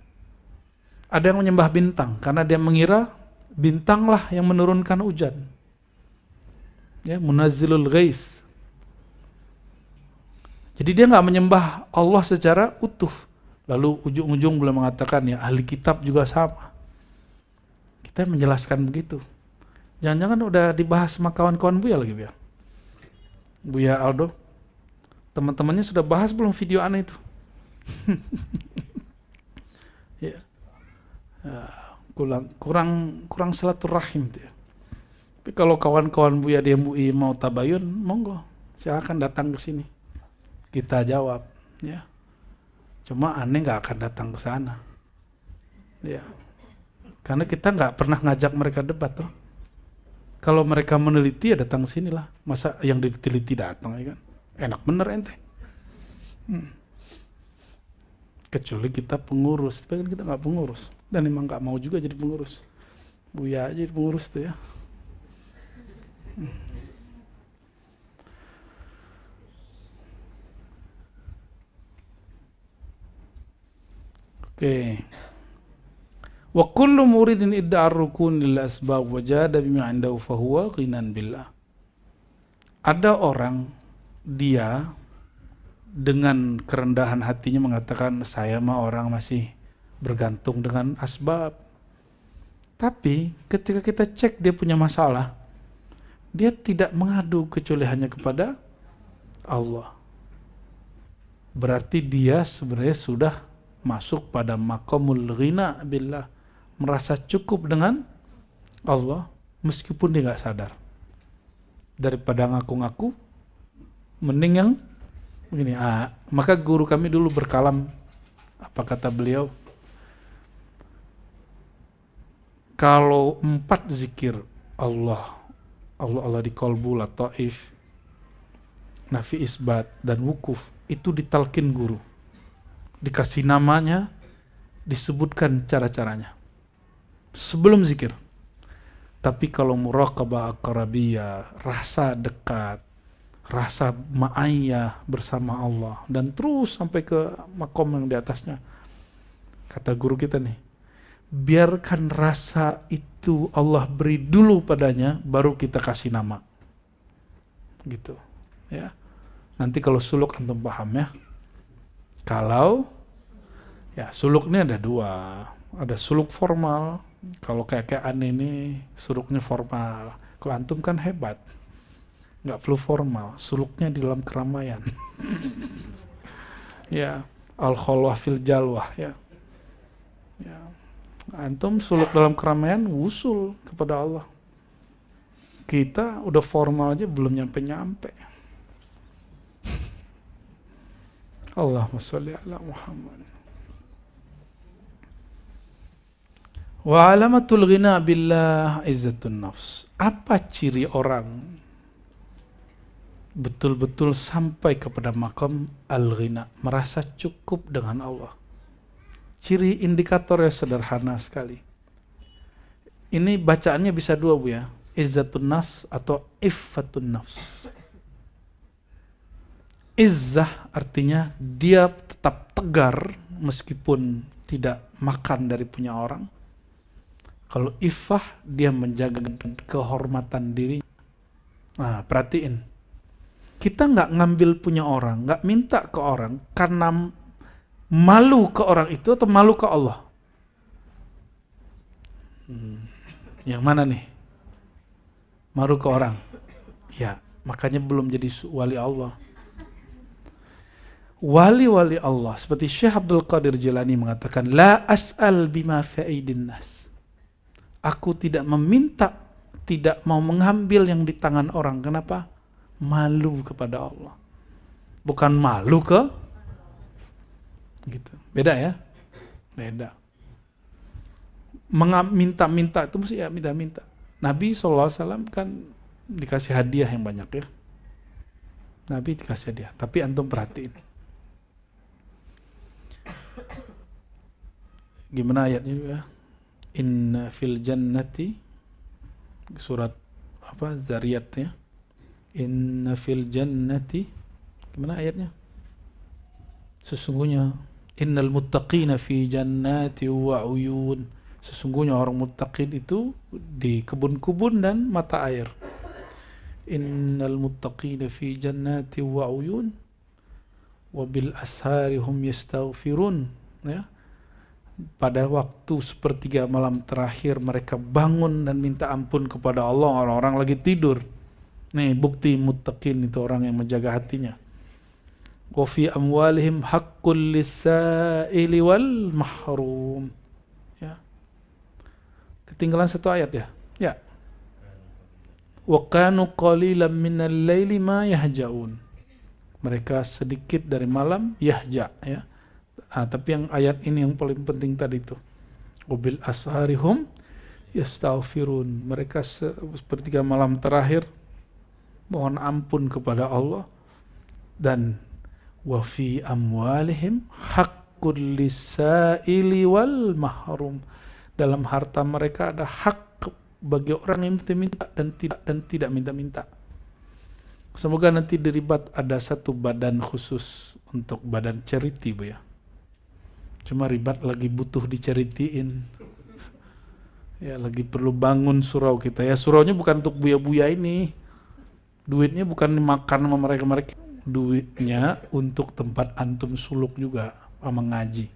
Ada yang menyembah bintang karena dia mengira bintanglah yang menurunkan hujan. Ya, munazzilul ghais. Jadi dia nggak menyembah Allah secara utuh. Lalu ujung-ujung boleh mengatakan ya ahli kitab juga sama. Kita menjelaskan begitu. Jangan-jangan udah dibahas sama kawan-kawan Buya lagi, Buya Aldo. Teman-temannya sudah bahas belum video aneh itu? Ya. Kurang silaturahim tuh ya. Tapi kalau kawan-kawan Buya di MUI mau tabayun, monggo, silakan datang ke sini. Kita jawab, ya. Cuma aneh nggak akan datang ke sana. Ya. Karena kita nggak pernah ngajak mereka debat tuh. Kalau mereka meneliti ya datang sinilah. Masa yang diteliti datang ya kan? Enak bener ente. Kecuali kita pengurus, tapi kan kita nggak pengurus dan emang nggak mau juga jadi pengurus. Buya aja jadi pengurus tuh ya. Oke. Wa kullu muridin idda'a ar-rukun lil asbab wa jada bima 'indahu fa huwa ghinan billah. Ada orang dia dengan kerendahan hatinya mengatakan saya mah orang masih bergantung dengan asbab. Tapi ketika kita cek dia punya masalah, dia tidak mengadu kecuali hanya kepada Allah. Berarti dia sebenarnya sudah masuk pada maqamul ghina billah, merasa cukup dengan Allah meskipun dia nggak sadar. Daripada ngaku-ngaku, mending yang begini. Maka guru kami dulu berkalam, apa kata beliau? Kalau 4 zikir Allah di kolbu, lataif, nafi isbat, dan wukuf itu ditalkin guru, dikasih namanya, disebutkan cara-caranya sebelum zikir. Tapi kalau muraqabah aqrabiyah, rasa dekat, rasa ma'ayyah bersama Allah, dan terus sampai ke makom yang di atasnya, kata guru kita nih, biarkan rasa itu Allah beri dulu padanya, baru kita kasih nama. Gitu. Ya. Nanti kalau suluk antum paham ya. Kalau ya suluk ini ada 2. Ada suluk formal. Kalau kayak aneh ini suluknya formal. Kalau antum kan hebat. Nggak perlu formal. Suluknya di dalam keramaian. Ya. Al-khalwah fil jalwah ya. Ya. Antum suluk dalam keramaian, wusul kepada Allah. Kita udah formal aja belum nyampe-nyampe. Allahumma sholli ala Muhammad. Wa alamatul ghina billah izzatun nafs. Apa ciri orang betul-betul sampai kepada makam al-ghina, merasa cukup dengan Allah? Ciri indikatornya sederhana sekali. Ini bacaannya bisa 2 Bu ya. Izzatun nafs atau iffatun nafs. Izzah artinya dia tetap tegar meskipun tidak makan dari punya orang. Kalau iffah dia menjaga kehormatan diri. Nah, perhatiin. Kita nggak ngambil punya orang, nggak minta ke orang karena Malu ke orang itu atau malu ke Allah? Yang mana nih? Malu ke orang. Ya, makanya belum jadi wali Allah. Wali-wali Allah seperti Syekh Abdul Qadir Jilani mengatakan, la as'al bima fa'idin nas. Aku tidak meminta, tidak mau mengambil yang di tangan orang. Kenapa? Malu kepada Allah. Bukan malu ke gitu. Beda ya? Beda. Minta-minta itu mesti ya minta-minta. Nabi SAW kan dikasih hadiah yang banyak ya. Nabi dikasih hadiah. Tapi antum perhatiin. Gimana ayatnya juga? Inna fil jannati, surat apa, Zariyat ya. Inna fil jannati, gimana ayatnya? Sesungguhnya innal muttaqina fi jannati wa uyun. Sesungguhnya orang muttaqin itu di kebun-kebun dan mata air. Innal muttaqina fi jannati wa uyun wa bil ashari hum yastaghfirun, ya. Pada waktu sepertiga malam terakhir mereka bangun dan minta ampun kepada Allah, orang-orang lagi tidur. Nih bukti muttaqin itu orang yang menjaga hatinya. Wa fi amwalihim haqqul lis-sa'ili wal mahrum. Ya. Ketinggalan satu ayat ya. Ya. Wa kanu qalilan minal laili ma yahja'un. Mereka sedikit dari malam yahja, ya. Tapi yang ayat ini yang paling penting tadi itu. Wabil asharihum yastaghfirun. Mereka sepertiga malam terakhir mohon ampun kepada Allah. Dan wa fi amwalihim haqqul lis-sa'ili wal mahrum. Dalam harta mereka ada hak bagi orang yang minta dan tidak minta-minta. Semoga nanti di Ribat ada satu badan khusus untuk badan charity, Bu ya. Cuma Ribat lagi butuh dicaritiin. Ya, lagi perlu bangun surau kita. Ya, suraunya bukan untuk buya-buya ini. Duitnya bukan dimakan sama mereka-mereka. Duitnya untuk tempat antum suluk juga sama ngaji.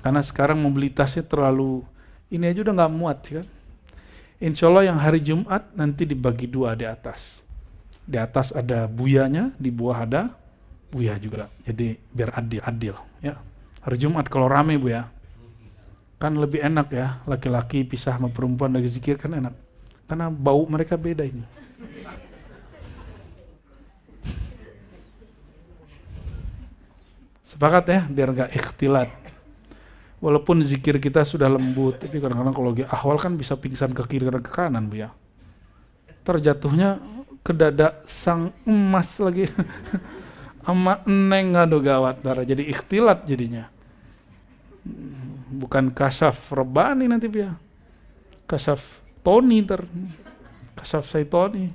Karena sekarang mobilitasnya terlalu, ini aja udah nggak muat ya kan. Insya Allah yang hari Jumat nanti dibagi dua di atas. Di atas ada buyanya, di bawah ada buya juga. Jadi biar adil ya. Hari Jumat kalau rame, Bu ya. Kan lebih enak ya, laki-laki pisah sama perempuan lagi zikir kan enak. Karena bau mereka beda ini. Sepakat ya, biar gak ikhtilat. Walaupun zikir kita sudah lembut, tapi kadang-kadang kalau lagi ahwal kan bisa pingsan ke kiri dan ke kanan, Bu ya. Terjatuhnya ke dada sang emas lagi. Sama neng, aduh gawat, jadi ikhtilat jadinya. Bukan kasyaf Rabbani nanti dia. Kasyaf Tony kasyaf Saitoni.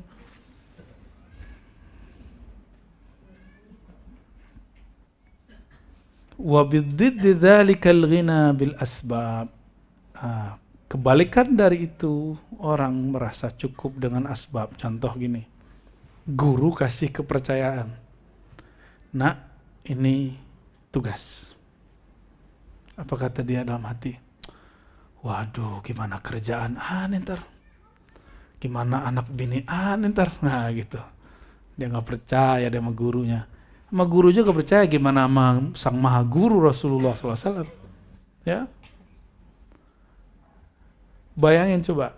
Wa bidziddi dzalikal ghina bil asbab. Kebalikan dari itu, orang merasa cukup dengan asbab. Contoh gini. Guru kasih kepercayaan. Nak, ini tugas. Apa kata dia dalam hati? Waduh, gimana kerjaan ntar? Gimana anak bini ntar? Nah gitu. Dia gak percaya dia sama gurunya. Sama guru juga percaya, gimana sama sang maha guru Rasulullah SAW. Ya. Bayangin coba.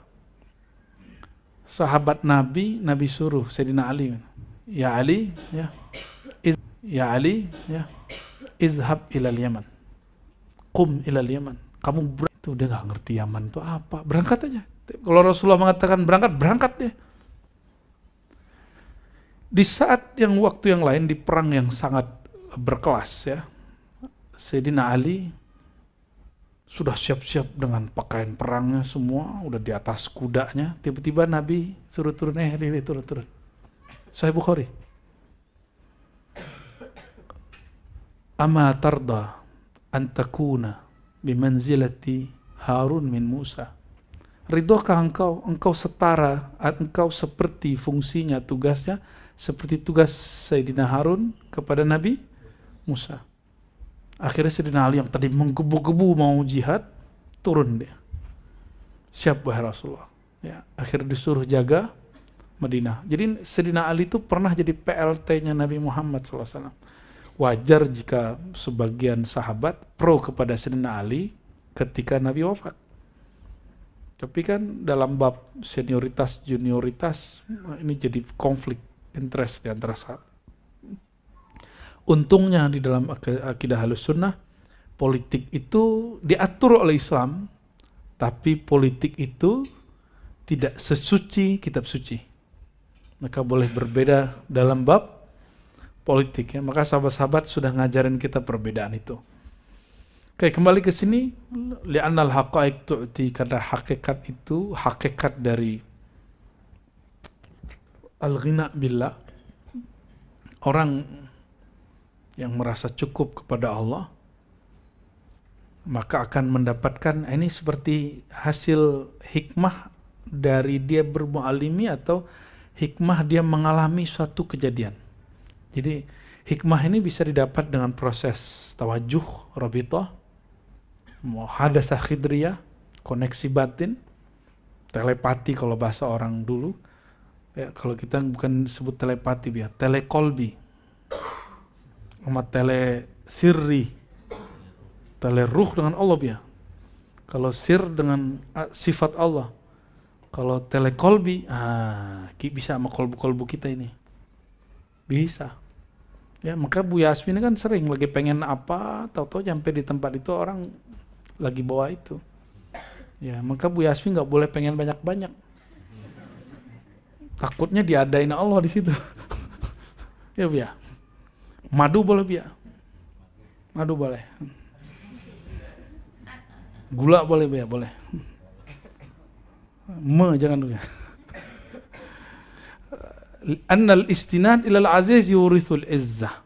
Sahabat Nabi suruh Sayyidina Ali. Ya Ali, ya. Ya Ali, ya. Izhab ilal Yaman. Qum ilal Yaman. Kamu berangkat. Dia gak ngerti Yaman itu apa. Berangkat aja. Kalau Rasulullah mengatakan berangkat deh. Di saat yang waktu yang lain, di perang yang sangat berkelas ya, Sayyidina Ali sudah siap-siap dengan pakaian perangnya semua, udah di atas kudanya. Tiba-tiba Nabi suruh turun, turun. Sahih Bukhari. Ama tarda an takuna bimanzilati Harun min Musa. Ridhokah engkau setara, engkau seperti fungsinya, tugasnya seperti tugas Sayyidina Harun kepada Nabi Musa. Akhirnya Sayyidina Ali yang tadi menggebu-gebu mau jihad, turun dia. Siap wahai Rasulullah. Ya, akhirnya disuruh jaga Madinah. Jadi Sayyidina Ali itu pernah jadi PLT-nya Nabi Muhammad SAW. Wajar jika sebagian sahabat pro kepada Sayyidina Ali ketika Nabi wafat. Tapi kan dalam bab senioritas, junioritas, ini jadi konflik interest di antara sahabat. Untungnya di dalam akidah Ahlus Sunnah, politik itu diatur oleh Islam, tapi politik itu tidak sesuci kitab suci. Maka boleh berbeda dalam bab politik ya. Maka sahabat-sahabat sudah ngajarin kita perbedaan itu. Oke, kembali ke sini, li'annal haqaiq tu'ti, karena hakikat itu hakikat dari al-ghina billah. Orang yang merasa cukup kepada Allah, maka akan mendapatkan ini seperti hasil hikmah dari dia bermu'alimi atau hikmah dia mengalami suatu kejadian. Jadi hikmah ini bisa didapat dengan proses tawajuh, rabitah, muhadatsah khidriyah, koneksi batin, telepati kalau bahasa orang dulu. Ya, kalau kita bukan sebut telepati, ya, telekolbi, sama tele sirri, tele ruh dengan Allah ya. Kalau sir dengan sifat Allah. Kalau telekolbi, bisa sama kolbu-kolbu kita ini. Bisa. Ya, maka Bu Yasmin kan sering lagi pengen apa, tahu-tahu sampai di tempat itu orang lagi bawa itu. Ya, maka Bu Yasmin nggak boleh pengen banyak-banyak. Takutnya diadain Allah di situ. Ya, Bu ya. Madu boleh biar. Madu boleh. Gula boleh biar, boleh. Jangan dulu ya. Annal istinad ilal aziz yurithul izzah.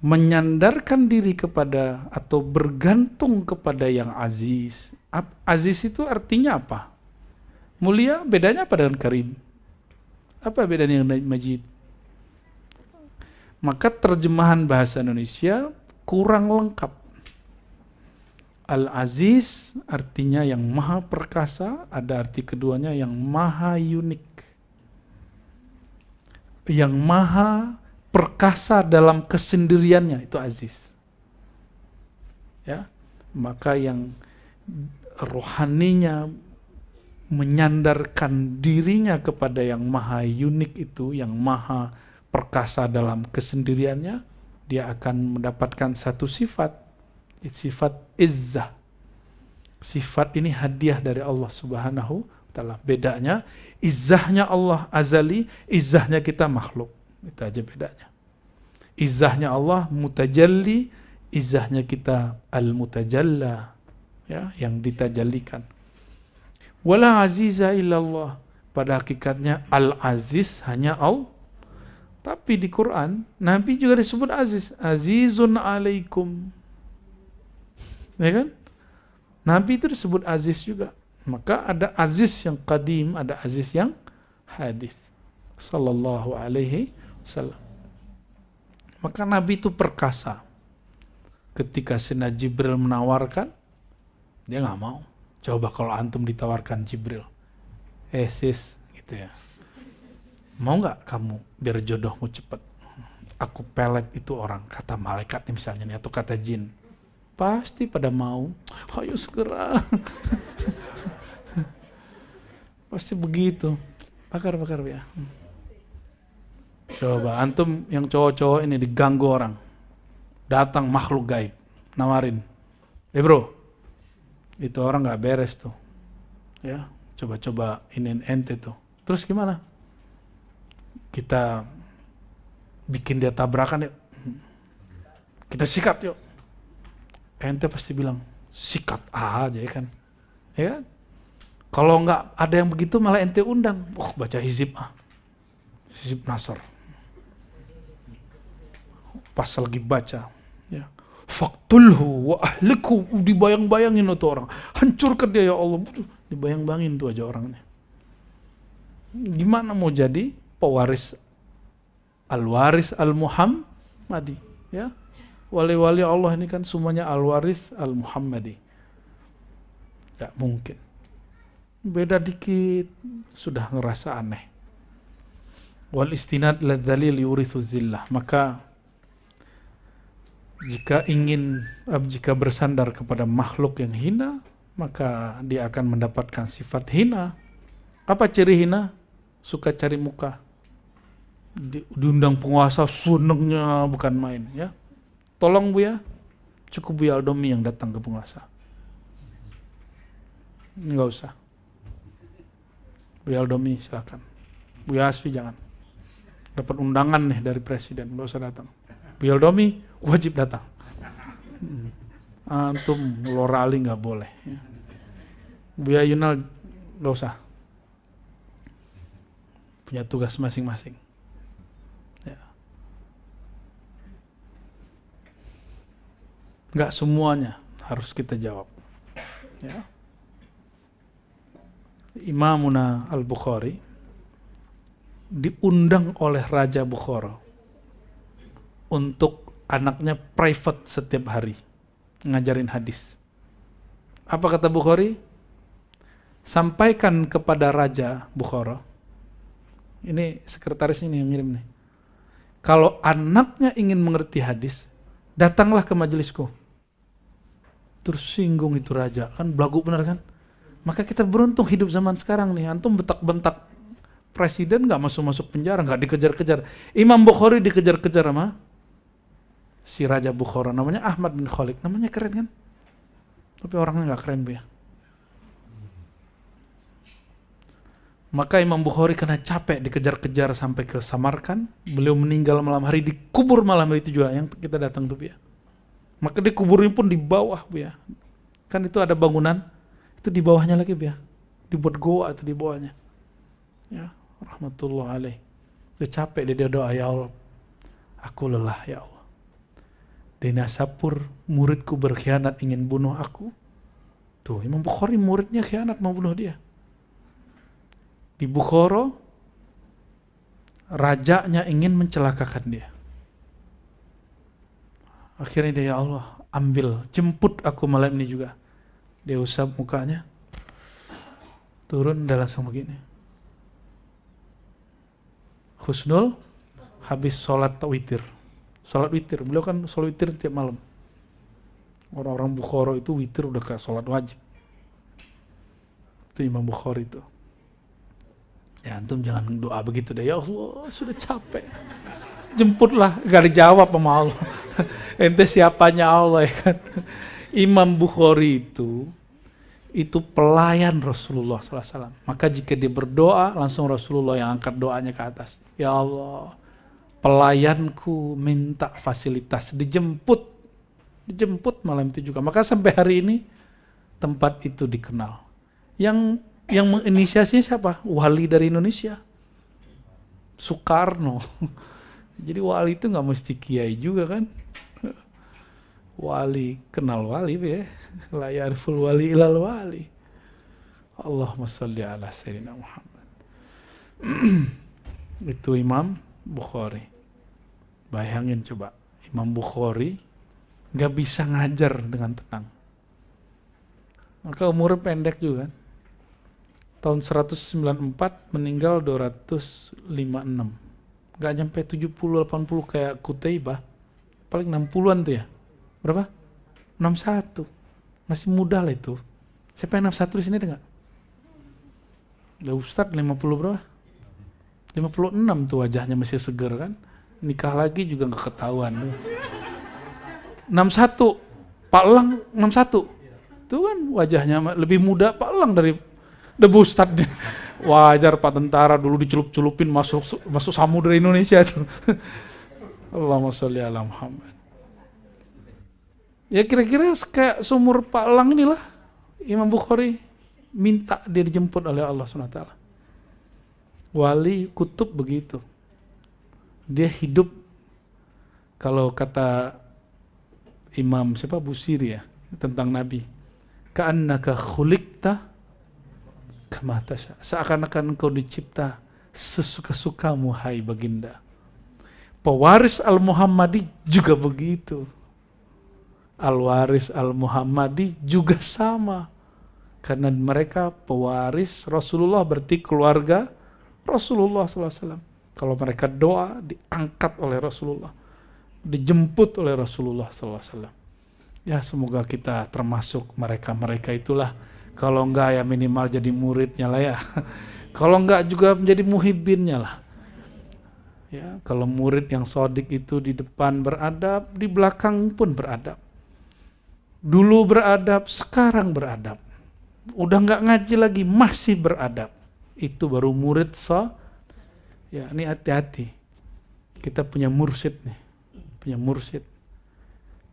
Menyandarkan diri kepada atau bergantung kepada yang aziz. Aziz itu artinya apa? Mulia, bedanya apa dengan karim? Apa bedanya dengan majid? Maka terjemahan bahasa Indonesia kurang lengkap. Al-Aziz artinya yang maha perkasa, ada arti keduanya yang maha unik. Yang maha perkasa dalam kesendiriannya, itu Aziz. Ya, maka yang rohaninya menyandarkan dirinya kepada yang maha unik itu, yang maha perkasa dalam kesendiriannya, dia akan mendapatkan satu sifat izzah. Sifat ini hadiah dari Allah Subhanahu wa ta'ala. Bedanya, izzahnya Allah azali, izzahnya kita makhluk. Itu aja bedanya. Izzahnya Allah mutajalli, izzahnya kita al-mutajalla, ya, yang ditajallikan. Wala aziza illallah. Pada hakikatnya al-aziz hanya Allah. Tapi di Quran, Nabi juga disebut aziz. Azizun alaikum. Ya kan? Nabi itu disebut aziz juga. Maka ada aziz yang qadim, ada aziz yang hadith. Sallallahu alaihi wasallam. Maka Nabi itu perkasa. Ketika Sayyidina Jibril menawarkan, dia nggak mau. Coba kalau antum ditawarkan Jibril. Sis, gitu ya. Mau nggak kamu biar jodohmu cepat? Aku pelet itu orang, kata malaikat nih misalnya nih, atau kata jin. Pasti pada mau. Ayo segera. Pasti begitu. Bakar ya. Coba antum yang cowok-cowok ini diganggu orang. Datang makhluk gaib, nawarin. Bro, itu orang nggak beres tuh. Ya, coba-coba ini ente tuh. Terus gimana? Kita bikin dia tabrakan yuk. Kita sikat yuk. Ente pasti bilang, sikat aja ya kan. Ya kan? Kalau nggak ada yang begitu malah ente undang. Baca hizib Hizib Nasr. Pas lagi baca. Ya. Faktulhu wa ahliku. Dibayang-bayangin itu orang. Hancurkan dia ya Allah. Dibayang-bayangin tuh aja orangnya. Gimana mau jadi pewaris al-waris al-Muhammadi, ya, wali-wali Allah ini kan semuanya al-waris al-Muhammadi. Gak mungkin. Beda dikit sudah ngerasa aneh. Wal istinad ladzalil yurithu zillah. Maka jika bersandar kepada makhluk yang hina, maka dia akan mendapatkan sifat hina. Apa ciri hina? Suka cari muka. Diundang penguasa senengnya bukan main, ya. Tolong Buya, cukup Buya Aldomi yang datang ke penguasa. Enggak usah. Buya Aldomi silakan. Buya Asfi jangan. Dapat undangan nih dari presiden, enggak usah datang. Buya Aldomi wajib datang. Antum Lorali enggak boleh. Ya. Buya Yunal enggak usah. Punya tugas masing-masing. Ya. Enggak semuanya harus kita jawab. Ya. Imamuna Al-Bukhari diundang oleh Raja Bukhara untuk anaknya private setiap hari ngajarin hadis. Apa kata Bukhari? Sampaikan kepada Raja Bukhara. Ini sekretaris ini yang ngirim nih. Kalau anaknya ingin mengerti hadis, datanglah ke majelisku. Terus singgung itu raja, kan belagu benar kan? Maka kita beruntung hidup zaman sekarang nih. Antum bentak-bentak presiden nggak masuk penjara, nggak dikejar-kejar. Imam Bukhari dikejar-kejar sama si Raja Bukhara, namanya Ahmad bin Khalid. Namanya keren kan? Tapi orangnya nggak keren, Bu ya. Maka Imam Bukhari kena capek dikejar-kejar sampai ke Samarkand. Beliau meninggal malam hari, dikubur malam hari itu juga yang kita datang tuh, Bu ya. Maka dikuburnya pun di bawah, Bu ya. Kan itu ada bangunan, itu di bawahnya lagi, Bu ya. Dibuat goa itu di bawahnya. Ya, rahmatullah alaih. Dia capek, dia doa, ya Allah, aku lelah ya Allah. Dina Sapur, muridku berkhianat ingin bunuh aku. Tuh, Imam Bukhari muridnya khianat mau bunuh dia. Di Bukhara, rajanya ingin mencelakakan dia. Akhirnya dia, ya Allah, ambil, jemput aku malam ini juga. Dia usap mukanya, turun dan langsung begini. Husnul, habis sholat witir. Sholat witir, beliau kan sholat witir tiap malam. Orang-orang Bukhara itu witir udah kayak sholat wajib. Itu Imam Bukhari itu. Ya antum jangan doa begitu deh, ya Allah sudah capek. Jemputlah, gak dijawab sama Allah. Ente siapanya Allah ya kan. Imam Bukhari itu pelayan Rasulullah SAW. Maka jika dia berdoa, langsung Rasulullah yang angkat doanya ke atas. Ya Allah, pelayanku minta fasilitas, dijemput malam itu juga. Maka sampai hari ini tempat itu dikenal. Yang menginisiasi siapa? Wali dari Indonesia, Soekarno. Jadi wali itu nggak mesti kiai juga kan? Wali, kenal wali ya. La yarful wali ilal wali. Allahumma sholli ala sayyidina Muhammad. Itu Imam Bukhari. Bayangin coba, Imam Bukhari nggak bisa ngajar dengan tenang. Maka umurnya pendek juga kan. Tahun 194 meninggal 256. Gak nyampe 70-80 kayak Qutaibah. Paling 60-an tuh ya. Berapa? 61. Masih muda lah itu. Siapa yang 61 di sini ada gak? Udah Ustadz 50 berapa? 56 tuh wajahnya masih seger kan. Nikah lagi juga gak ketahuan. 61. Pak Elang 61. Itu kan wajahnya lebih muda Pak Elang dari debu Ustadz. Wajar Pak tentara dulu dicelup-celupin masuk samudera Indonesia tuh. Allahumma sholli ala Muhammad. Ya kira-kira kayak seumur Pak Elang inilah Imam Bukhari minta dia dijemput oleh Allah SWT. Wali kutub begitu. Dia hidup, kalau kata Imam siapa Busiri ya tentang Nabi, ka'annaka khuliqta kama tasya, seakan-akan engkau dicipta sesuka-sukamu hai baginda. Pewaris Al-Muhammadi juga begitu. Al-Waris Al-Muhammadi juga sama. Karena mereka pewaris Rasulullah, berarti keluarga Rasulullah SAW. Kalau mereka doa, diangkat oleh Rasulullah, dijemput oleh Rasulullah SAW. Ya, semoga kita termasuk mereka-mereka itulah. Kalau enggak ya minimal jadi muridnya lah ya. Kalau enggak juga menjadi muhibbinnya lah. Ya, kalau murid yang sodik itu di depan beradab, di belakang pun beradab. Dulu beradab, sekarang beradab. Udah nggak ngaji lagi, masih beradab. Itu baru murid ya, ini hati-hati. Kita punya mursyid nih, punya mursyid.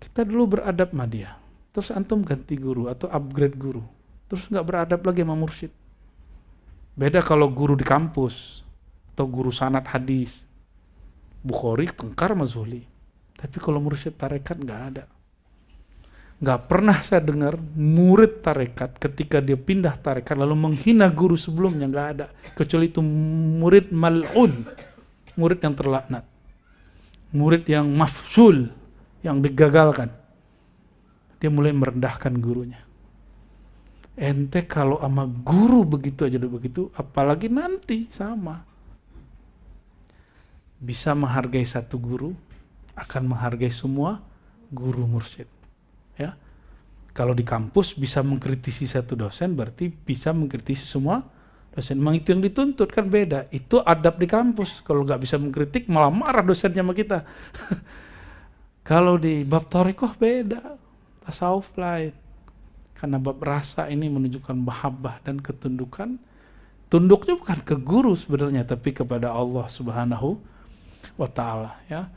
Kita dulu beradab sama dia, terus antum ganti guru atau upgrade guru, terus nggak beradab lagi sama mursyid. Beda kalau guru di kampus atau guru sanad hadis, Bukhari tengkar sama Zuhli. Tapi kalau mursyid tarekat nggak ada. Nggak pernah saya dengar murid tarekat ketika dia pindah tarekat lalu menghina guru sebelumnya, nggak ada. Kecuali itu murid mal'un, murid yang terlaknat, murid yang mafsul, yang digagalkan. Dia mulai merendahkan gurunya. Ente kalau sama guru begitu aja begitu, apalagi nanti sama. Bisa menghargai satu guru, akan menghargai semua guru mursyid. Ya, kalau di kampus bisa mengkritisi satu dosen, berarti bisa mengkritisi semua dosen. Memang itu yang dituntut, kan beda. Itu adab di kampus. Kalau nggak bisa mengkritik, malah marah dosennya sama kita. Kalau di bab thariqah beda, tasawuf lain. Karena bab rasa ini menunjukkan mahabbah dan ketundukan. Tunduknya bukan ke guru sebenarnya, tapi kepada Allah Subhanahu wa Ta'ala. Ya.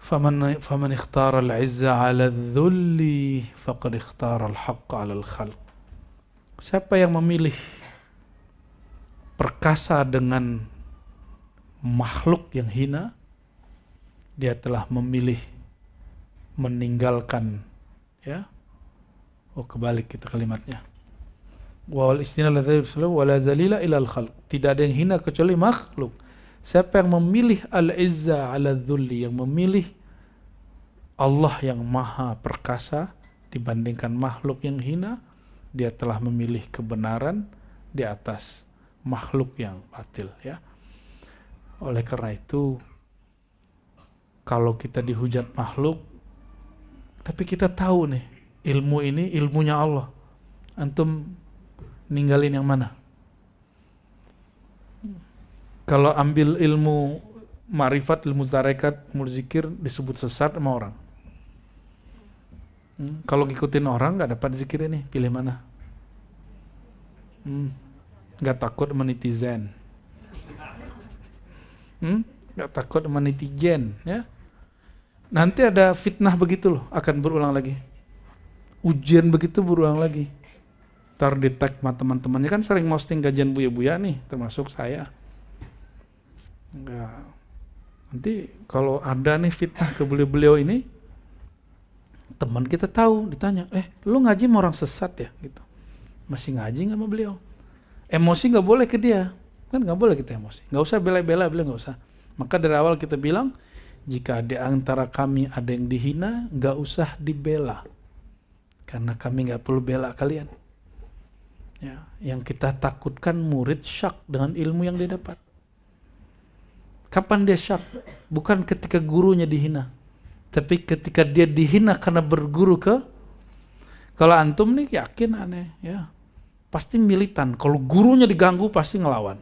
فمن اختار العزة على الذل فقد اختار الحق على الخلق. Siapa yang memilih perkasa dengan makhluk yang hina, dia telah memilih meninggalkan, ya. Kebalik kita kalimatnya. Wal istinal wala zalila ilal khalq. Tidak ada yang hina kecuali makhluk. Siapa yang memilih al-izza ala dhulli, yang memilih Allah yang maha perkasa dibandingkan makhluk yang hina, dia telah memilih kebenaran di atas makhluk yang batil, ya. Oleh karena itu, kalau kita dihujat makhluk, tapi kita tahu nih, ilmu ini ilmunya Allah, antum ninggalin yang mana? Kalau ambil ilmu ma'rifat, ilmu tarekat, ilmu zikir, disebut sesat sama orang. Kalau ngikutin orang nggak dapat zikir ini, pilih mana? Nggak takut sama netizen, nggak takut sama netizen, ya. Nanti ada fitnah begitu loh, akan berulang lagi. Ujian begitu berulang lagi. Ntar di tag sama teman-temannya, kan sering posting kajian Buya-Buya nih, termasuk saya. Enggak. Nanti kalau ada nih fitnah ke beliau ini, teman kita tahu, ditanya, lu ngaji sama orang sesat ya? Gitu. Masih ngaji nggak sama beliau? Emosi nggak boleh ke dia, kan nggak boleh kita emosi. Nggak usah bela-bela, beliau nggak usah. Maka dari awal kita bilang, jika di antara kami ada yang dihina, nggak usah dibela, karena kami nggak perlu bela kalian. Ya, yang kita takutkan murid syak dengan ilmu yang dia dapat. Kapan dia syak? Bukan ketika gurunya dihina, tapi ketika dia dihina karena berguru ke. Kalau antum nih yakin aneh, ya pasti militan. Kalau gurunya diganggu pasti ngelawan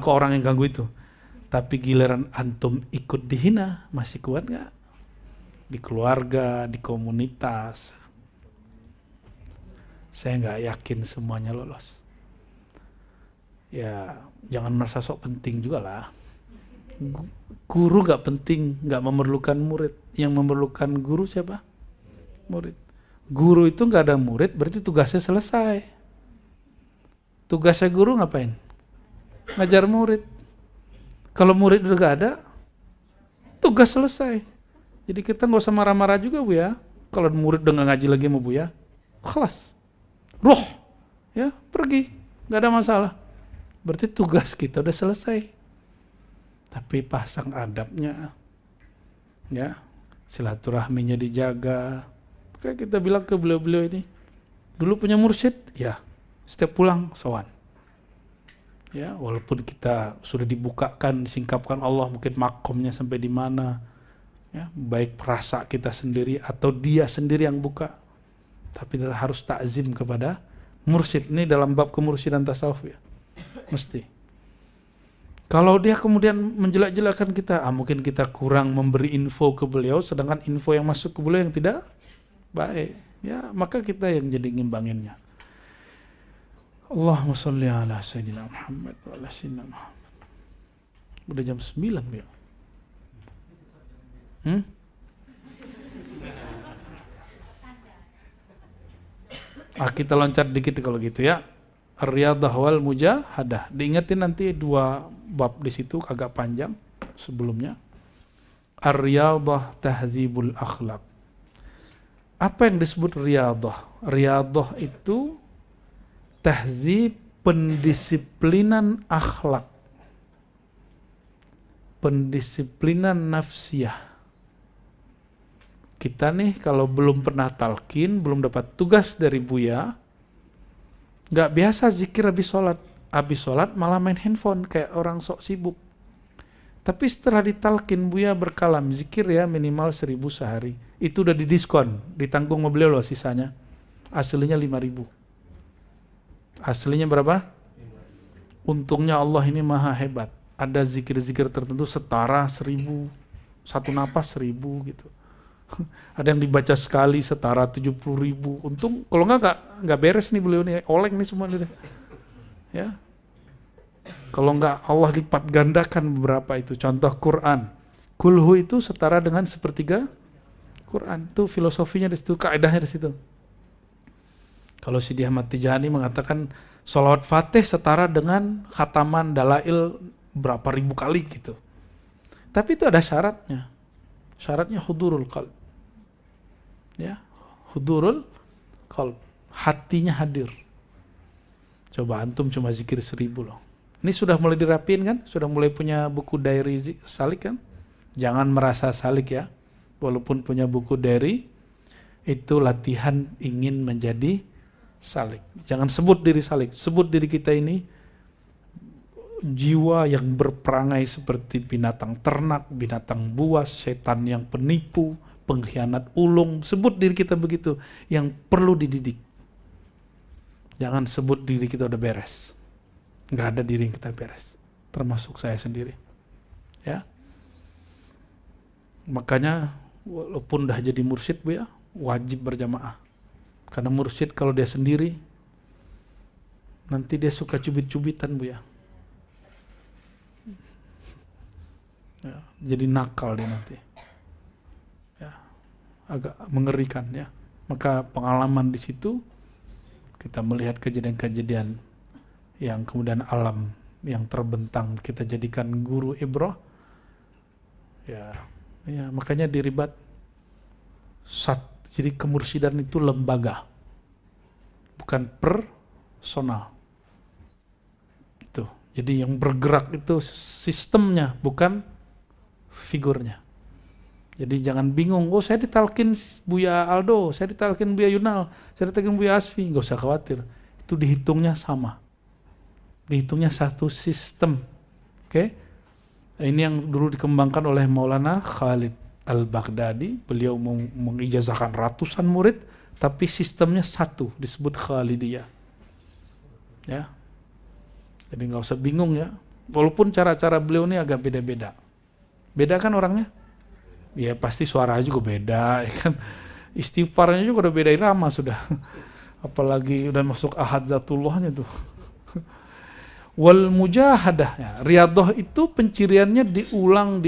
ke orang yang ganggu itu. Tapi giliran antum ikut dihina, masih kuat nggak? Di keluarga, di komunitas, saya nggak yakin semuanya lolos. Ya jangan merasa sok penting juga lah. Guru gak penting, gak memerlukan murid. Yang memerlukan guru siapa? Murid. Guru itu gak ada murid, berarti tugasnya selesai. Tugasnya guru ngapain? Ngajar murid. Kalau murid udah gak ada, tugas selesai. Jadi kita gak usah marah-marah juga Bu ya. Kalau murid udah gak ngaji lagi sama Bu ya, kelas. Roh, ya pergi, gak ada masalah. Berarti tugas kita udah selesai. Tapi pasang adabnya, ya silaturahminya dijaga. Kayak kita bilang ke beliau-beliau ini, dulu punya mursyid, ya setiap pulang sowan. Ya, walaupun kita sudah dibukakan, disingkapkan Allah mungkin makomnya sampai di mana, ya, baik perasa kita sendiri atau dia sendiri yang buka, tapi kita harus takzim kepada mursyid. Ini dalam bab kemursyidaan tasawuf ya, mesti. Kalau dia kemudian menjelak-jelakkan kita, mungkin kita kurang memberi info ke beliau, sedangkan info yang masuk ke beliau yang tidak baik, ya maka kita yang jadi ngimbanginnya. Allahumma sholli ala sayyidina Muhammad wa ala sayyidina Muhammad. Udah jam 9 ya. Kita loncat dikit kalau gitu ya. Ar-Riyadah wal Mujahadah. Diingetin nanti 2 bab di situ agak panjang sebelumnya. Ar-Riyadah tahzibul akhlaq. Apa yang disebut riyadah? Riyadah itu tahzib, pendisiplinan akhlak. Pendisiplinan nafsiyah. Kita nih kalau belum pernah talqin, belum dapat tugas dari Buya, nggak biasa zikir habis sholat malah main handphone kayak orang sok sibuk. Tapi setelah ditalkin Buya berkalam, zikir ya minimal 1000 sehari. Itu udah didiskon, ditanggung sama beliau loh sisanya. Aslinya 5.000. Aslinya berapa? Untungnya Allah ini maha hebat. Ada zikir-zikir tertentu setara 1000, satu napas 1000 gitu. Ada yang dibaca sekali setara 70.000. Untung kalau nggak beres nih beliau nih, oleng nih semua nih. Ya. Kalau nggak Allah lipat gandakan beberapa itu. Contoh Quran. Kulhu itu setara dengan 1/3 Quran. Itu filosofinya di situ, kaidahnya di situ. Kalau Sidi Ahmad Tijani mengatakan sholawat Fatih setara dengan khataman dalail berapa ribu kali gitu. Tapi itu ada syaratnya. Syaratnya hudurul qalb. Ya, hudurul qalb. Hatinya hadir. Coba antum cuma zikir 1000 loh. Ini sudah mulai dirapiin kan? Sudah mulai punya buku diary salik kan? Jangan merasa salik ya. Walaupun punya buku diary, itu latihan ingin menjadi salik. Jangan sebut diri salik. Sebut diri kita ini jiwa yang berperangai seperti binatang ternak, binatang buas, setan yang penipu, pengkhianat ulung. Sebut diri kita begitu, yang perlu dididik. Jangan sebut diri kita udah beres. Nggak ada diri yang kita beres, termasuk saya sendiri. Ya, makanya walaupun udah jadi mursyid Bu ya, wajib berjamaah. Karena mursyid kalau dia sendiri, nanti dia suka cubit-cubitan Bu ya. Ya, jadi nakal dia nanti. Ya, agak mengerikan ya. Maka pengalaman di situ kita melihat kejadian-kejadian yang kemudian alam yang terbentang kita jadikan guru ibrah. Ya, makanya diribat jadi kemursidan itu lembaga, bukan personal. Itu. Jadi yang bergerak itu sistemnya, bukan figurnya. Jadi jangan bingung, oh saya ditalkin Buya Aldo, saya ditalkin Buya Yunal, saya ditalkin Buya Asfi, nggak usah khawatir. Itu dihitungnya sama. Dihitungnya satu sistem. Oke? Ini yang dulu dikembangkan oleh Maulana Khalid Al-Baghdadi. Beliau mengijazahkan ratusan murid, tapi sistemnya satu, disebut Khalidiyah. Ya. Jadi nggak usah bingung ya. Walaupun cara-cara beliau ini agak beda-beda. Beda kan orangnya? Ya pasti suaranya juga beda, ya kan. Istighfarnya juga udah beda irama sudah. Apalagi udah masuk ahad zatullahnya tuh. Wal mujahadah, ya. Riyadah itu penciriannya diulang,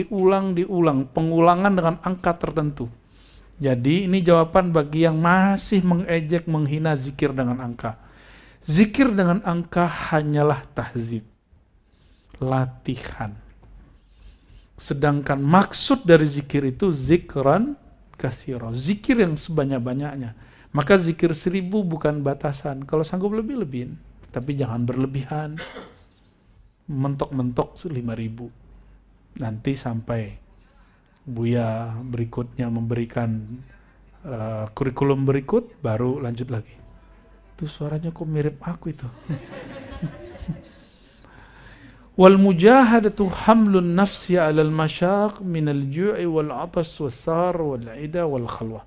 pengulangan dengan angka tertentu. Jadi ini jawaban bagi yang masih mengejek, menghina zikir dengan angka. Zikir dengan angka hanyalah tahzib, latihan. Sedangkan maksud dari zikir itu zikran katsira, zikir yang sebanyak-banyaknya. Maka zikir 1000 bukan batasan. Kalau sanggup lebih-lebihin, tapi jangan berlebihan. Mentok-mentok 5.000. Nanti sampai Buya berikutnya memberikan kurikulum berikut, baru lanjut lagi. Itu suaranya kok mirip aku itu. Wal mujahadatu hamlun nafsi 'alal masyaq minal ju'i wal 'atash was sahar wal 'ida wal khalwah.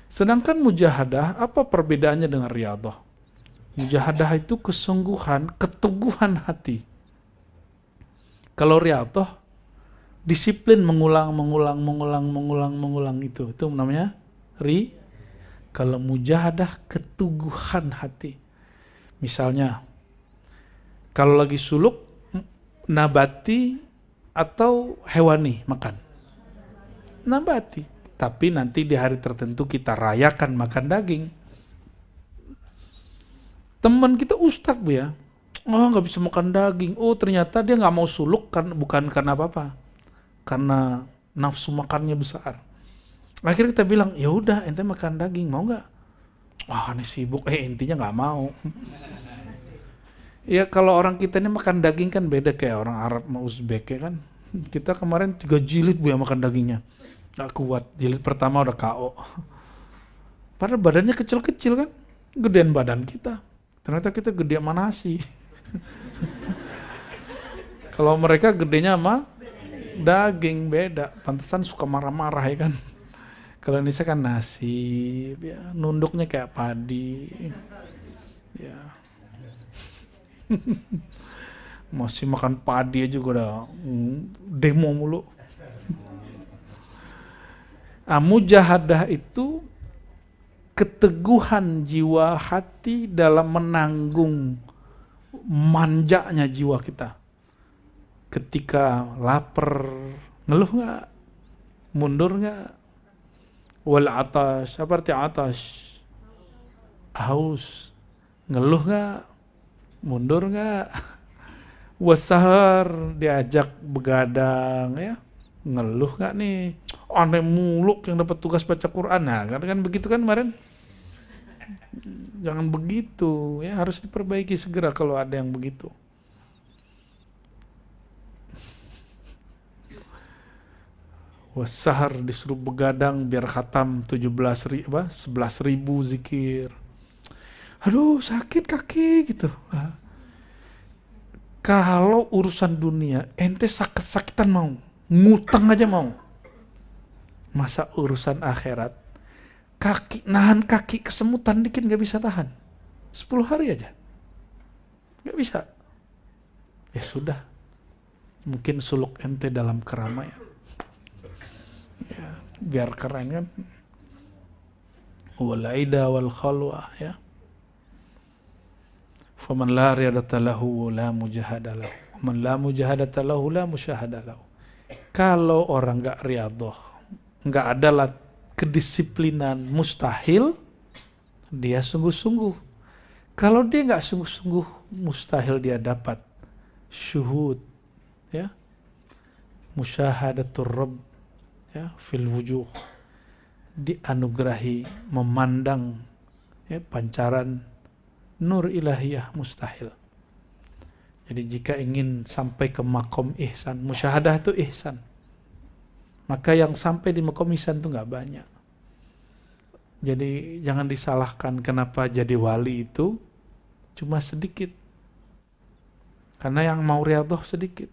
Sedangkan mujahadah, apa perbedaannya dengan riyadhah? Mujahadah itu kesungguhan, keteguhan hati. Kalau riyadhah disiplin mengulang itu namanya Kalau mujahadah keteguhan hati. Misalnya kalau lagi suluk, nabati atau hewani makan. Nabati, tapi nanti di hari tertentu kita rayakan makan daging. Teman kita ustadz Bu ya, oh nggak bisa makan daging. Oh ternyata dia nggak mau suluk bukan karena apa-apa, karena nafsu makannya besar. Akhirnya kita bilang, ya udah ente makan daging, mau nggak? Wah ini sibuk, intinya nggak mau. Ya kalau orang kita ini makan daging kan beda kayak orang Arab sama Uzbek ya kan. Kita kemarin 3 jilid Bu ya makan dagingnya, nggak kuat. Jilid pertama udah KO. Padahal badannya kecil-kecil kan, gedean badan kita. Ternyata kita gede sama nasi. Kalau mereka gedenya sama daging beda. Pantesan suka marah-marah ya kan. Kalau Indonesia kan nasi, ya, nunduknya kayak padi. Ya. Masih makan padi aja udah demo mulu. Mujahadah itu keteguhan jiwa hati dalam menanggung manjanya jiwa kita. Ketika lapar, ngeluh nggak? Mundur nggak? Wal atash, apa arti atash? Haus, ngeluh nggak? Mundur nggak? Wasahar, diajak begadang ya, ngeluh nggak nih? Aneh muluk yang dapat tugas baca Quran, nah kan begitu kan kemarin? Jangan begitu ya, harus diperbaiki segera kalau ada yang begitu. Wasahar, disuruh begadang biar khatam 11.000 zikir. Aduh sakit kaki gitu. Kalau urusan dunia ente sakit-sakitan mau, ngutang aja mau. Masa urusan akhirat, nahan kaki kesemutan dikit gak bisa tahan. 10 hari aja gak bisa. Ya sudah, mungkin suluk ente dalam keramaian ya, biar keren kan. Wal 'ida wal khalwah ya. Faman la riyadata lahu la mujahada lahu, man la mujahadata lahu la musyahada lahu. Kalau orang gak riyadhah, gak ada kedisiplinan, mustahil dia sungguh-sungguh. Kalau dia gak sungguh-sungguh, mustahil dia dapat syuhud ya, musyahadatur rabb ya, fil wujuh, dianugerahi memandang ya, pancaran nur ilahiyah, mustahil. Jadi jika ingin sampai ke makom ihsan, musyahadah itu ihsan, maka yang sampai di makom ihsan itu gak banyak. Jadi jangan disalahkan kenapa jadi wali itu cuma sedikit, karena yang mau riyadhah sedikit,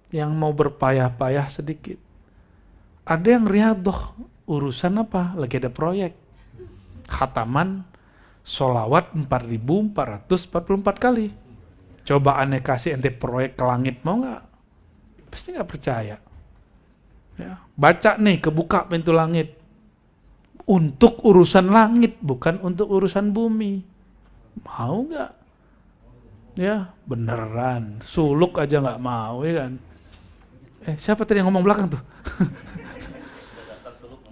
yang mau berpayah-payah sedikit. Ada yang riyadhah urusan apa? Lagi ada proyek khataman sholawat 4.444 kali. Coba aneh kasih ente proyek ke langit, mau nggak? Pasti nggak percaya. Ya, baca nih, kebuka pintu langit. Untuk urusan langit, bukan untuk urusan bumi. Mau nggak? Ya beneran, suluk aja nggak mau ya kan? Siapa tadi yang ngomong belakang tuh?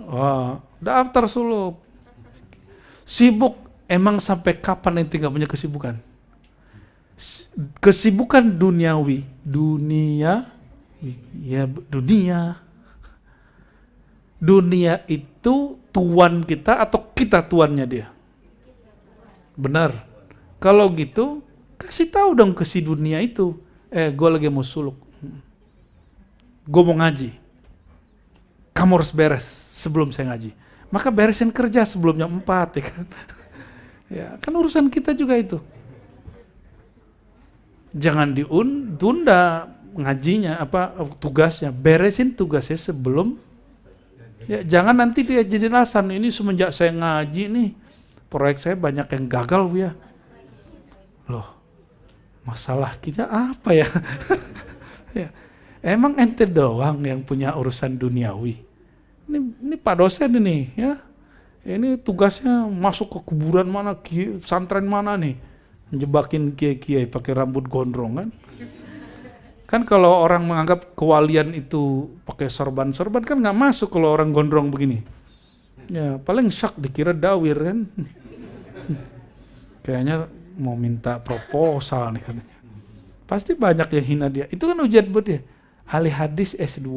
Oh, daftar suluk. Sibuk, emang sampai kapan ente nggak punya kesibukan? Kesibukan duniawi, dunia itu tuan kita atau kita tuannya dia? Benar. Kalau gitu, kasih tahu dong ke si dunia itu, gue lagi mau suluk, gue mau ngaji. kamu harus beres sebelum saya ngaji. Maka beresin kerja sebelum jam 4 ya kan. Ya, kan urusan kita juga itu. Jangan ditunda ngajinya tugasnya, beresin tugasnya sebelum. Ya, jangan nanti dia jadi alasan ini semenjak saya ngaji nih proyek saya banyak yang gagal Bu ya. Loh, masalah kita apa ya? Ya, emang ente doang yang punya urusan duniawi. Ini Pak dosen ini ya. Ini tugasnya masuk ke kuburan mana, pesantren mana nih, jebakin kiai-kiai pakai rambut gondrong kan. Kan kalau orang menganggap kewalian itu pakai sorban-sorban kan nggak masuk kalau orang gondrong begini. Ya paling syak dikira dawir kan. Kayaknya mau minta proposal nih katanya. Pasti banyak yang hina dia. Itu kan ujian buat dia. Ahli hadis S2,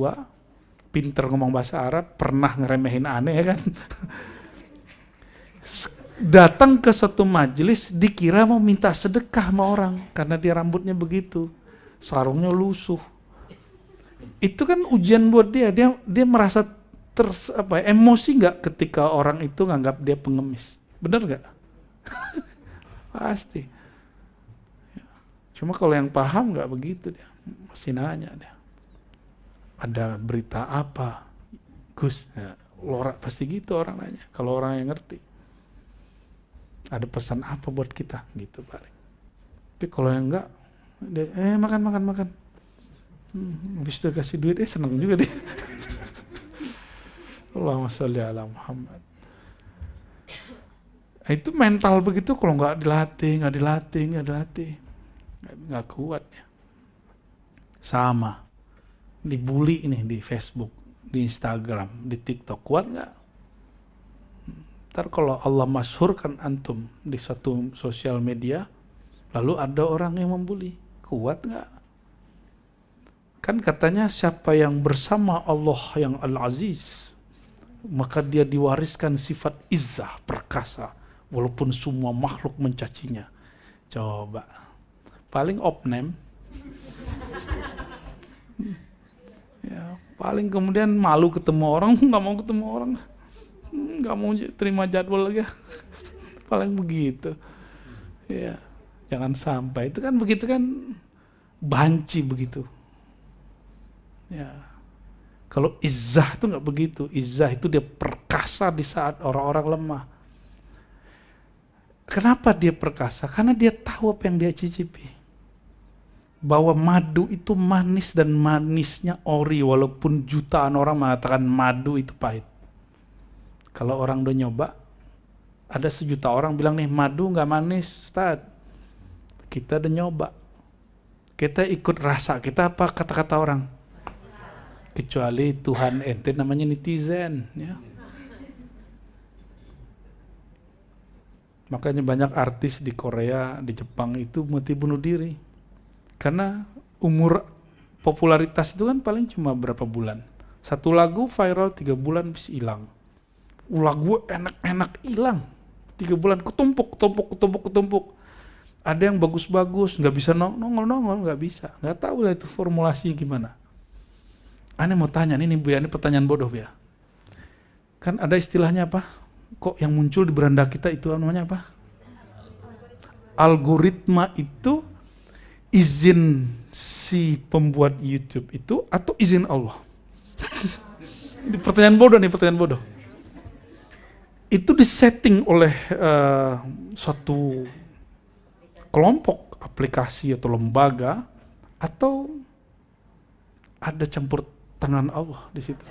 pinter ngomong bahasa Arab, pernah ngeremehin aneh ya kan. Datang ke satu majelis dikira mau minta sedekah sama orang karena dia rambutnya begitu. Sarungnya lusuh. Itu kan ujian buat dia. Dia merasa emosi nggak ketika orang itu nganggap dia pengemis. Bener nggak? Pasti. Cuma kalau yang paham nggak begitu dia. Masih nanya dia. Ada berita apa? Gus, ya, lorak pasti gitu orang nanya. Kalau orang yang ngerti. Ada pesan apa buat kita? Gitu paling. Tapi kalau yang enggak, dia, makan. Habis itu kasih duit, seneng juga dia. Allahumma sholli ala Muhammad. Itu mental begitu kalau nggak dilatih, nggak kuat ya. Sama, dibully ini di Facebook, di Instagram, di TikTok, kuat nggak? Ntar kalau Allah masyhurkan antum di satu sosial media, lalu ada orang yang membuli, kuat nggak? Kan katanya siapa yang bersama Allah yang Al-Aziz, maka dia diwariskan sifat izzah, perkasa, walaupun semua makhluk mencacinya. Coba, paling opname, ya, paling kemudian malu ketemu orang, nggak mau ketemu orang, nggak mau terima jadwal lagi, paling begitu. Ya, jangan sampai itu kan begitu kan, banci begitu. Ya, kalau izzah itu nggak begitu. Izzah itu dia perkasa di saat orang-orang lemah. Kenapa dia perkasa? Karena dia tahu apa yang dia cicipi. Bahwa madu itu manis dan manisnya ori, walaupun jutaan orang mengatakan madu itu pahit. Kalau orang udah nyoba, ada 1 juta orang bilang nih madu nggak manis, Ustaz. Kita udah nyoba. Kita ikut rasa, kita apa kata-kata orang? Kecuali Tuhan ente namanya netizen ya. Makanya banyak artis di Korea, di Jepang itu mati bunuh diri. Karena umur popularitas itu kan paling cuma berapa bulan. Satu lagu viral 3 bulan bisa hilang. Lagu enak-enak hilang. 3 bulan ketumpuk. Ada yang bagus-bagus, nggak bisa nongol, nggak bisa. Nggak tahu lah itu formulasinya gimana. Aneh mau tanya, ini Bu ya, ini pertanyaan bodoh ya. Kan ada istilahnya apa? Kok yang muncul di beranda kita itu namanya apa? Algoritma itu izin si pembuat YouTube itu atau izin Allah? Ini pertanyaan bodoh. Itu disetting oleh suatu kelompok aplikasi atau lembaga atau ada campur tangan Allah di situ.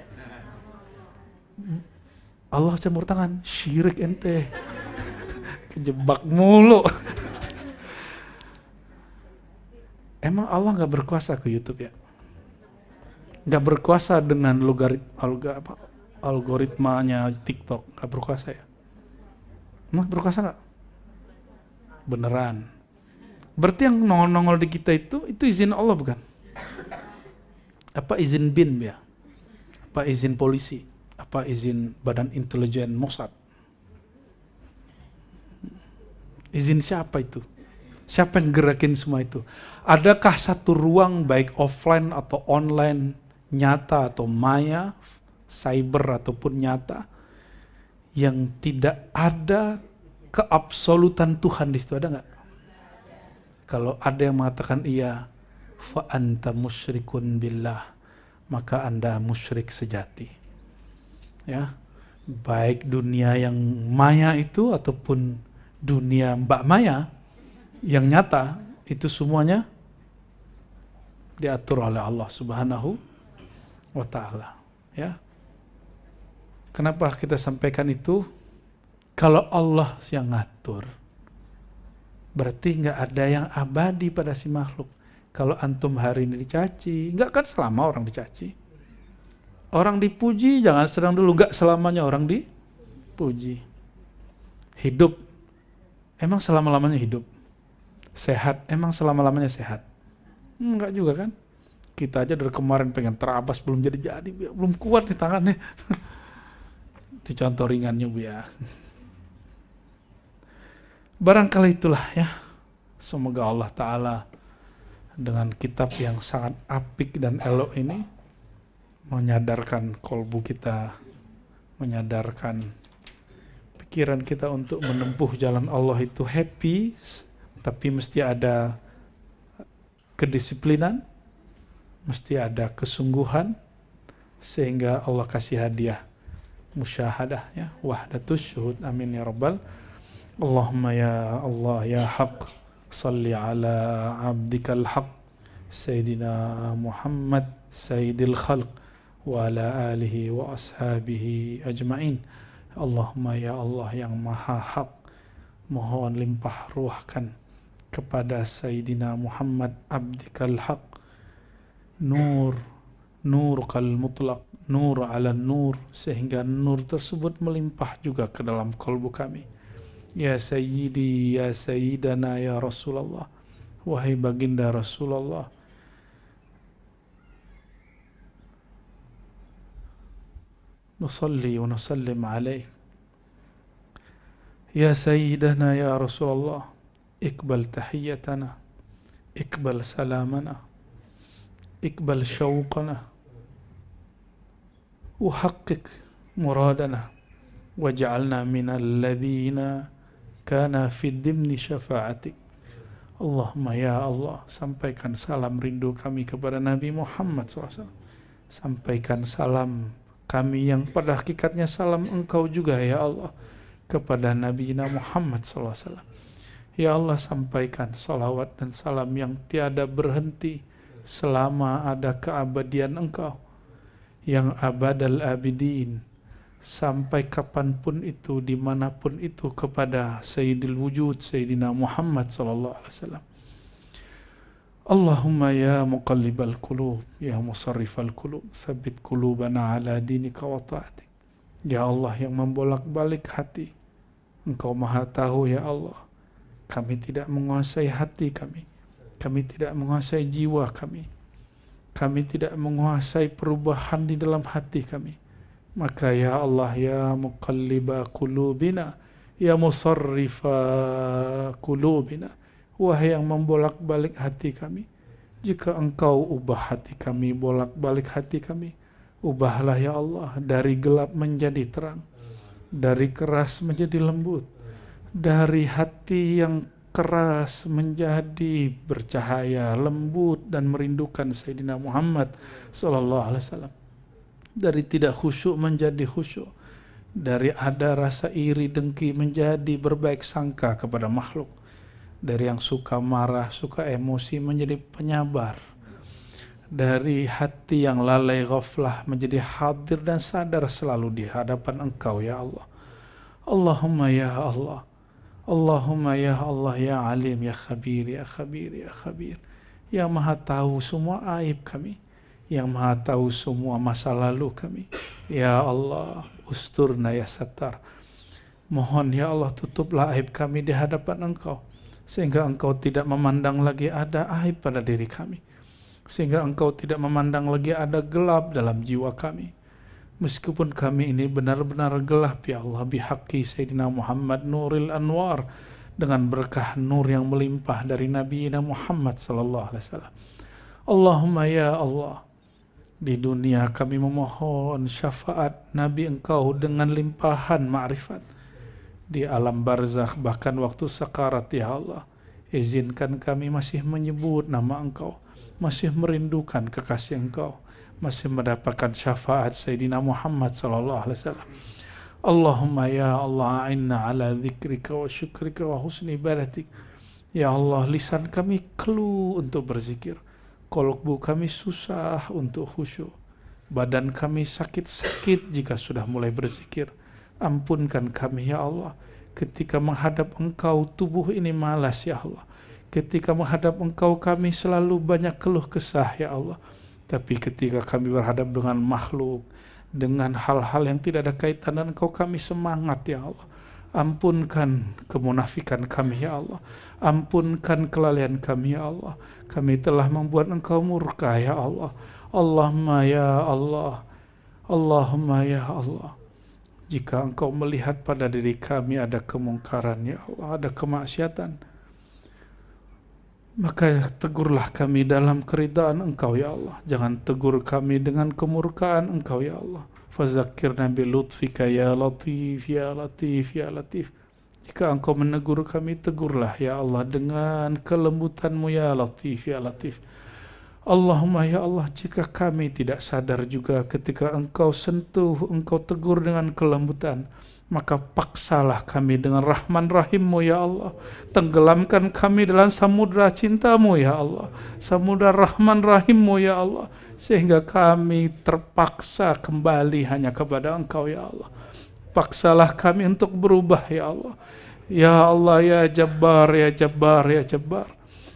Allah campur tangan, syirik ente. Kejebak mulu. Emang Allah nggak berkuasa ke YouTube ya? Nggak berkuasa dengan algoritmanya TikTok, nggak berkuasa ya? Nah, berkuasa nggak? Beneran. Berarti yang nongol-nongol di kita itu izin Allah bukan? Apa izin BIN ya? Apa izin polisi? Apa izin Badan Intelijen Mossad? Izin siapa itu? Siapa yang gerakin semua itu? Adakah satu ruang baik offline atau online, nyata atau maya, cyber ataupun nyata, yang tidak ada keabsolutan Tuhan di situ, ada nggak? Kalau ada yang mengatakan iya, fa anta musyrikun billah, maka Anda musyrik sejati. Ya, baik dunia yang maya itu ataupun dunia mbak maya yang nyata, itu semuanya diatur oleh Allah Subhanahu wa ta'ala. Ya. Kenapa kita sampaikan itu? Kalau Allah yang ngatur, berarti nggak ada yang abadi pada si makhluk. Kalau antum hari ini dicaci, nggak kan selama orang dicaci. Orang dipuji jangan sedang dulu, nggak selamanya orang dipuji. Hidup, emang selama-lamanya hidup. Sehat, emang selama-lamanya sehat. Enggak juga kan? Kita aja dari kemarin pengen terabas belum jadi-jadi, belum kuat di tangannya. Itu contoh ringannya Bu ya. Barangkali itulah ya. Semoga Allah Ta'ala dengan kitab yang sangat apik dan elok ini menyadarkan kolbu kita, menyadarkan pikiran kita untuk menempuh jalan Allah itu happy, tapi mesti ada kedisiplinan, mesti ada kesungguhan, sehingga Allah kasih hadiah musyahadah ya, wahdatus syuhud, amin ya rabbal. Allahumma ya Allah ya haq, salli ala abdikal haq Sayyidina Muhammad Sayyidil khalq wa ala alihi wa ashabihi ajma'in. Allahumma ya Allah yang maha haq, mohon limpah ruahkan kepada Sayyidina Muhammad abdikal haq, nur kal mutlaq, nur ala nur, sehingga nur tersebut melimpah juga ke dalam kalbu kami. Ya Sayyidi, ya Sayyidana, ya Rasulullah, wahai baginda Rasulullah, nusalli wa nusallim alaih. Ya Sayyidana, ya Rasulullah, ikbal tahiyyatana, ikbal salamana, ikbal syauqana, uhaqqiq muradana, waj'alna minal ladhina kana fi dimni syafa'atik. Allahumma ya Allah, sampaikan salam rindu kami kepada Nabi Muhammad SAW. Sampaikan salam kami yang pada hakikatnya salam Engkau juga ya Allah kepada Nabi Muhammad SAW. Ya Allah, sampaikan salawat dan salam yang tiada berhenti selama ada keabadian Engkau, yang abadal abidin, sampai kapanpun itu, dimanapun itu, kepada Sayyidil Wujud, Sayyidina Muhammad sallallahu alaihi wasallam. Allahumma ya muqallibal qulub, ya musarrifal qulub, tsabbit qulubana ala dinika wa ta'atik. Ya Allah yang membolak-balik hati, Engkau maha tahu ya Allah. Kami tidak menguasai hati kami, kami tidak menguasai jiwa kami, kami tidak menguasai perubahan di dalam hati kami. Maka ya Allah ya muqalliba qulubina, ya musarrifa qulubina, wahai yang membolak-balik hati kami, jika Engkau ubah hati kami, bolak-balik hati kami, ubahlah ya Allah dari gelap menjadi terang, dari keras menjadi lembut, dari hati yang keras menjadi bercahaya, lembut dan merindukan Sayyidina Muhammad sallallahu alaihi wasallam. Dari tidak khusyuk menjadi khusyuk, dari ada rasa iri dengki menjadi berbaik sangka kepada makhluk, dari yang suka marah, suka emosi menjadi penyabar, dari hati yang lalai ghaflah menjadi hadir dan sadar selalu di hadapan Engkau ya Allah. Allahumma ya Allah, Allahumma ya Allah ya alim ya khabir ya khabir ya khabir, yang maha tahu semua aib kami, yang maha tahu semua masa lalu kami. Ya Allah, usturna ya sattar, mohon ya Allah tutuplah aib kami di hadapan Engkau, sehingga Engkau tidak memandang lagi ada aib pada diri kami, sehingga Engkau tidak memandang lagi ada gelap dalam jiwa kami. Meskipun kami ini benar-benar gelap ya Allah, bihaqqi Sayyidina Muhammad Nuril Anwar, dengan berkah nur yang melimpah dari Nabi Muhammad sallallahu alaihi wasallam. Allahumma ya Allah, Di dunia kami memohon syafaat Nabi Engkau dengan limpahan ma'rifat. Di alam barzakh bahkan waktu sakarat ya Allah, izinkan kami masih menyebut nama Engkau, masih merindukan kekasih Engkau, masih mendapatkan syafaat Sayyidina Muhammad sallallahu alaihi wasallam. Allahumma ya Allah a'inna ala dzikrika wa syukrika wa husni ibadatik. Ya Allah, lisan kami keluh untuk berzikir, qalbu kami susah untuk khusyuk, badan kami sakit-sakit jika sudah mulai berzikir. Ampunkan kami ya Allah, ketika menghadap Engkau tubuh ini malas ya Allah, ketika menghadap Engkau kami selalu banyak keluh kesah ya Allah. Tapi ketika kami berhadap dengan makhluk, dengan hal-hal yang tidak ada kaitan dengan Engkau, kami semangat ya Allah. Ampunkan kemunafikan kami ya Allah, ampunkan kelalaian kami ya Allah. Kami telah membuat Engkau murka ya Allah. Allahumma ya Allah, Allahumma ya Allah, jika Engkau melihat pada diri kami ada kemungkaran ya Allah, ada kemaksiatan, maka tegurlah kami dalam keridaan Engkau ya Allah. Jangan tegur kami dengan kemurkaan Engkau ya Allah. Fazakirna bilutfika ya latif ya latif ya latif. Jika Engkau menegur kami, tegurlah ya Allah dengan kelembutan-Mu ya latif ya latif. Allahumma ya Allah, jika kami tidak sadar juga ketika Engkau sentuh, Engkau tegur dengan kelembutan, maka paksalah kami dengan Rahman Rahim-Mu ya Allah. Tenggelamkan kami dalam samudra cinta-Mu ya Allah, samudra Rahman Rahim-Mu ya Allah, sehingga kami terpaksa kembali hanya kepada Engkau ya Allah. Paksalah kami untuk berubah ya Allah. Ya Allah ya Jabbar ya Jabbar ya Jabbar,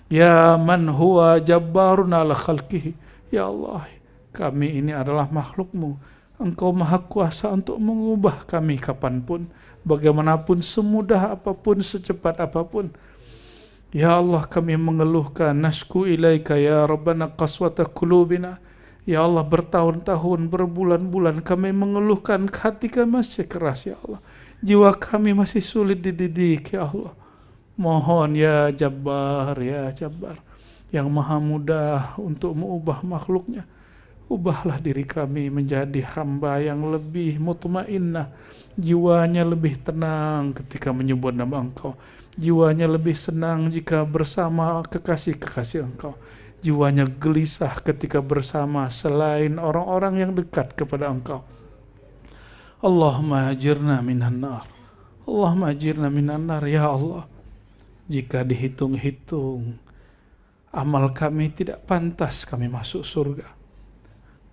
ya man huwa jabbarun ala khalqihi. Ya Allah, kami ini adalah makhluk-Mu. Engkau maha kuasa untuk mengubah kami kapanpun, bagaimanapun, semudah apapun, secepat apapun. Ya Allah, kami mengeluhkan, nashku ilaika ya Rabbana qaswata qulubina. Ya Allah, bertahun-tahun, berbulan-bulan kami mengeluhkan, hati kami masih keras ya Allah, jiwa kami masih sulit dididik ya Allah. Mohon ya Jabbar ya Jabbar, yang maha mudah untuk mengubah makhluknya, ubahlah diri kami menjadi hamba yang lebih mutmainnah, jiwanya lebih tenang ketika menyebut nama Engkau, jiwanya lebih senang jika bersama kekasih-kekasih Engkau, jiwanya gelisah ketika bersama selain orang-orang yang dekat kepada Engkau. Allahumma ajirna minan nar, Allahumma ajirna minan nar ya Allah. Jika dihitung-hitung, amal kami tidak pantas kami masuk surga.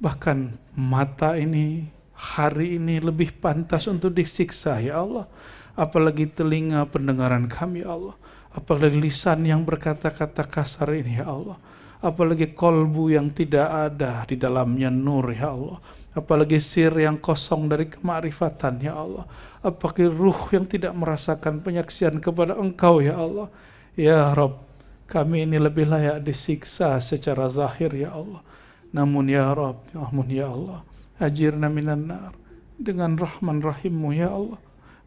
Bahkan mata ini, hari ini lebih pantas untuk disiksa ya Allah. Apalagi telinga pendengaran kami ya Allah. Apalagi lisan yang berkata-kata kasar ini ya Allah. Apalagi kolbu yang tidak ada di dalamnya nur ya Allah. Apalagi sir yang kosong dari kemakrifatan ya Allah. Apalagi ruh yang tidak merasakan penyaksian kepada Engkau ya Allah. Ya Rabb, kami ini lebih layak disiksa secara zahir ya Allah. Namun ya Rabb, namun ya Allah, ajirna minan nar, dengan Rahman Rahim-Mu ya Allah,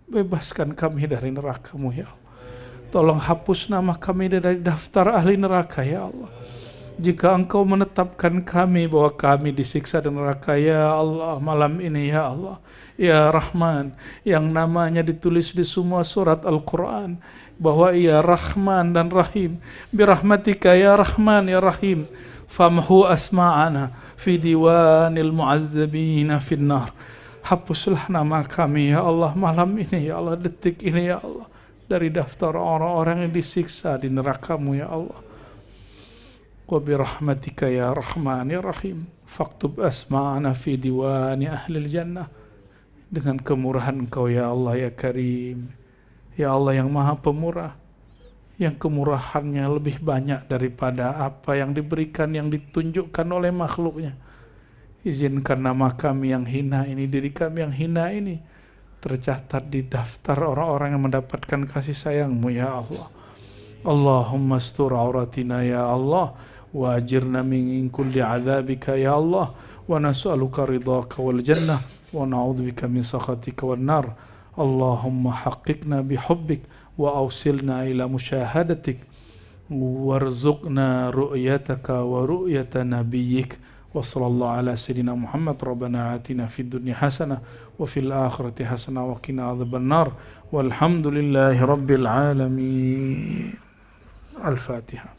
bebaskan kami dari neraka-Mu ya Allah. Tolong hapus nama kami dari daftar ahli neraka ya Allah. Jika Engkau menetapkan kami bahwa kami disiksa di neraka ya Allah malam ini ya Allah, ya Rahman, yang namanya ditulis di semua surat Al-Quran bahwa Ia Rahman dan Rahim, birahmatika ya Rahman ya Rahim, famhu asma'ana fi diwanil mu'azzabina finnar. Hapuslah nama kami ya Allah malam ini ya Allah, detik ini ya Allah, dari daftar orang-orang yang disiksa di neraka-Mu ya Allah. Wa birahmatika ya Rahman ya Rahim, faktub asma'ana fi diwani ahlil jannah. Dengan kemurahan Engkau ya Allah ya Karim, ya Allah yang maha pemurah, yang kemurahannya lebih banyak daripada apa yang diberikan, yang ditunjukkan oleh makhluknya. Izinkan nama kami yang hina ini, diri kami yang hina ini, tercatat di daftar orang-orang yang mendapatkan kasih sayang-Mu ya Allah. Allahumma astur auratina ya Allah, wa ajirna min kulli adzabika ya Allah, wa nas'aluka ridhaka wal jannah, wa na'udzubika min sakhatika wan nar. Allahumma haqqiqna bihubbik wa awsilna ila musyahadatik, warzuqna ru'yataka wa ru'yata nabiyyik, Wa sallallahu ala sayyidina Muhammad. Rabbana atina fid dunya hasanah wa fil akhirati hasanah wa qina adzabannar. Walhamdulillahi rabbil alamin. Al-Fatihah.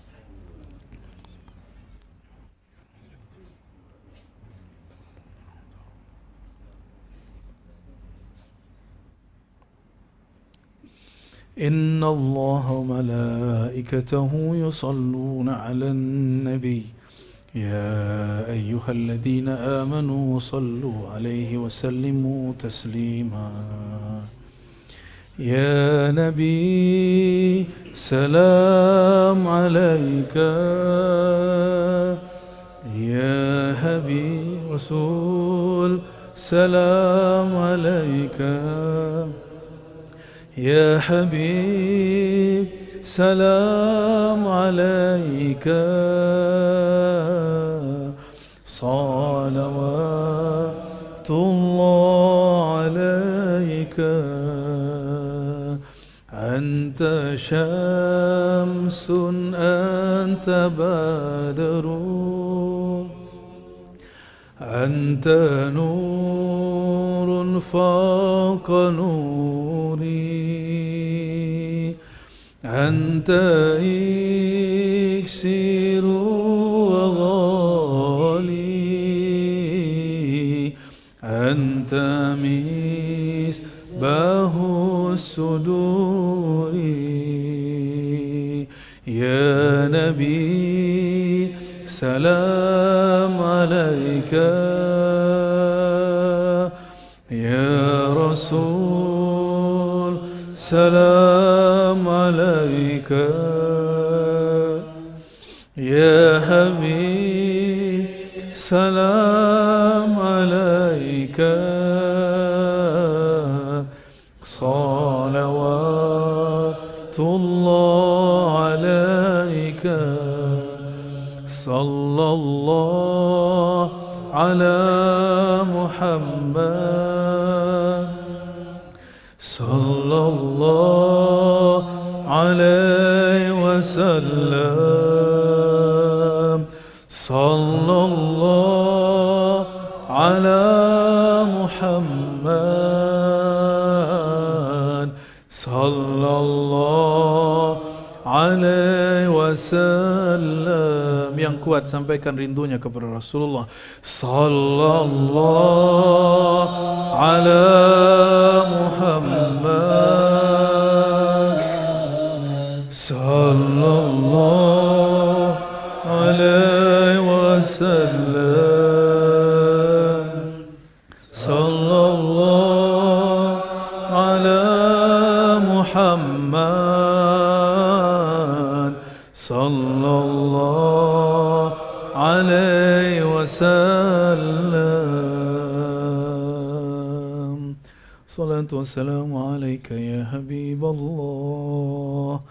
إن الله وملائكته يصلون على النبي يا أيها الذين آمنوا صلوا عليه وسلموا تسليما يا نبي سلام عليك يا حبيب رسول سلام عليك يا حبيب سلام عليك صلوات الله عليك أنت شمس أنت بدر أنت نور فوق نوري أنت إكسير وغالي أنت مصباح الصدور يا نبي سلام عليك يا رسول سلام عليك يا حبيب سلام عليك صلوات الله عليك صلى الله على محمد صلى الله عليه وسلم صلى الله على محمد صلى الله عليه wasallam. Yang kuat sampaikan rindunya kepada Rasulullah. Sallallahu ala Muhammad sallallahu alaihi wasallam sallallahu ala Muhammad sallallahu alaihi wasallam. Salatu wassalamu alayka ya Habiballah.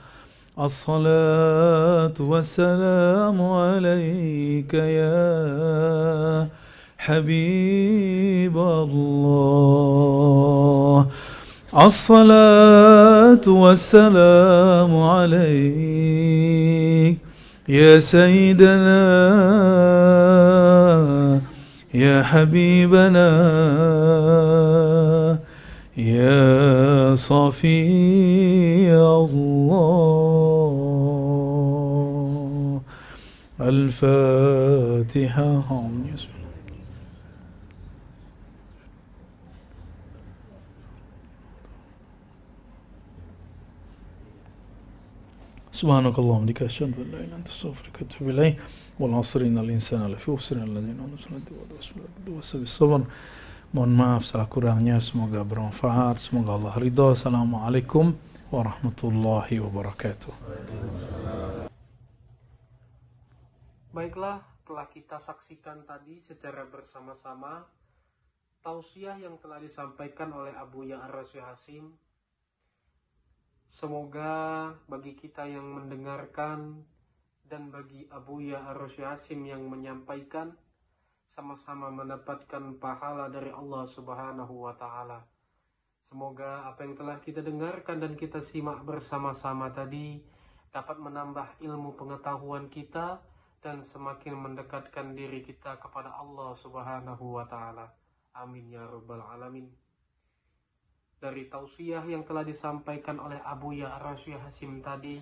As-salatu wassalamu alayka ya Habiballah. As-salatu wassalamu alayk ya Sayyidana ya Habibana ya Safi Allah. Al-Fatiha. Subhanakallahumma wa bihamdika asyhadu an la ilaha illa anta astaghfiruka wa atubu ilaik. Wal 'asri innal insana lafi khusr illa alladziina aamanu wa 'amilus sabr. Mohon maaf salah kurangnya, semoga bermanfaat, semoga Allah ridha. Assalamualaikum warahmatullahi wabarakatuh. Baiklah, telah kita saksikan tadi secara bersama-sama tausiah yang telah disampaikan oleh Abu Ya Ar-Rasyid Hasim. Semoga bagi kita yang mendengarkan dan bagi Abu Ya Ar-Rasyid Hasim yang menyampaikan sama-sama mendapatkan pahala dari Allah Subhanahu wa Ta'ala. Semoga apa yang telah kita dengarkan dan kita simak bersama-sama tadi dapat menambah ilmu pengetahuan kita dan semakin mendekatkan diri kita kepada Allah Subhanahu wa Ta'ala. Amin ya Rabbal Alamin. Dari tausiah yang telah disampaikan oleh Abu Ya'ra Syekh Hasyim tadi,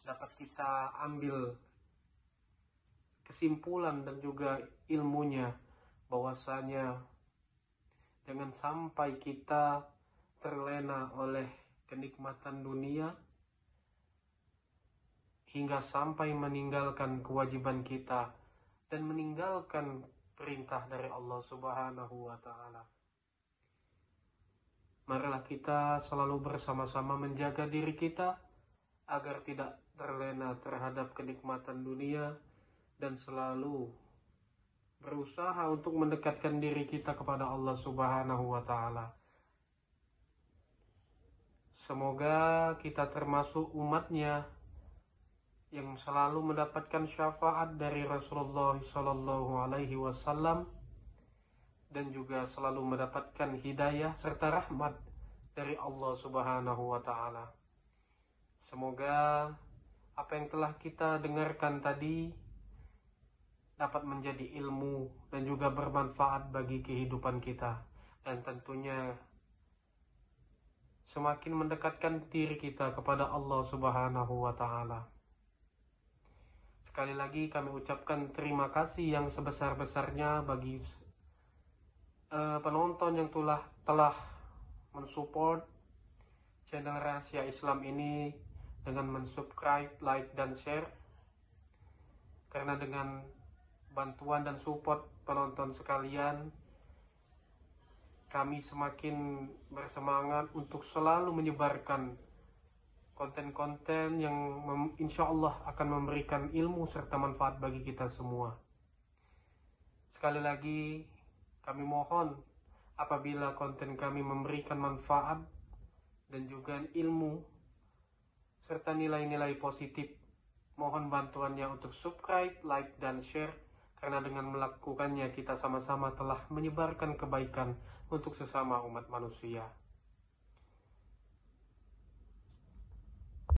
dapat kita ambil kesimpulan dan juga ilmunya, bahwasanya jangan sampai kita terlena oleh kenikmatan dunia hingga sampai meninggalkan kewajiban kita dan meninggalkan perintah dari Allah Subhanahu wa Ta'ala. Marilah kita selalu bersama-sama menjaga diri kita agar tidak terlena terhadap kenikmatan dunia dan selalu berusaha untuk mendekatkan diri kita kepada Allah Subhanahu wa Ta'ala. Semoga kita termasuk umatnya yang selalu mendapatkan syafaat dari Rasulullah Sallallahu Alaihi Wasallam dan juga selalu mendapatkan hidayah serta rahmat dari Allah Subhanahu wa Ta'ala. Semoga apa yang telah kita dengarkan tadi dapat menjadi ilmu dan juga bermanfaat bagi kehidupan kita, dan tentunya semakin mendekatkan diri kita kepada Allah Subhanahu wa Ta'ala. Sekali lagi kami ucapkan terima kasih yang sebesar-besarnya bagi penonton yang telah mensupport channel Rahasia Islam ini dengan mensubscribe, like, dan share. Karena dengan bantuan dan support penonton sekalian, kami semakin bersemangat untuk selalu menyebarkan konten-konten yang insya Allah akan memberikan ilmu serta manfaat bagi kita semua. Sekali lagi kami mohon, apabila konten kami memberikan manfaat dan juga ilmu serta nilai-nilai positif, mohon bantuannya untuk subscribe, like, dan share, karena dengan melakukannya kita sama-sama telah menyebarkan kebaikan untuk sesama umat manusia.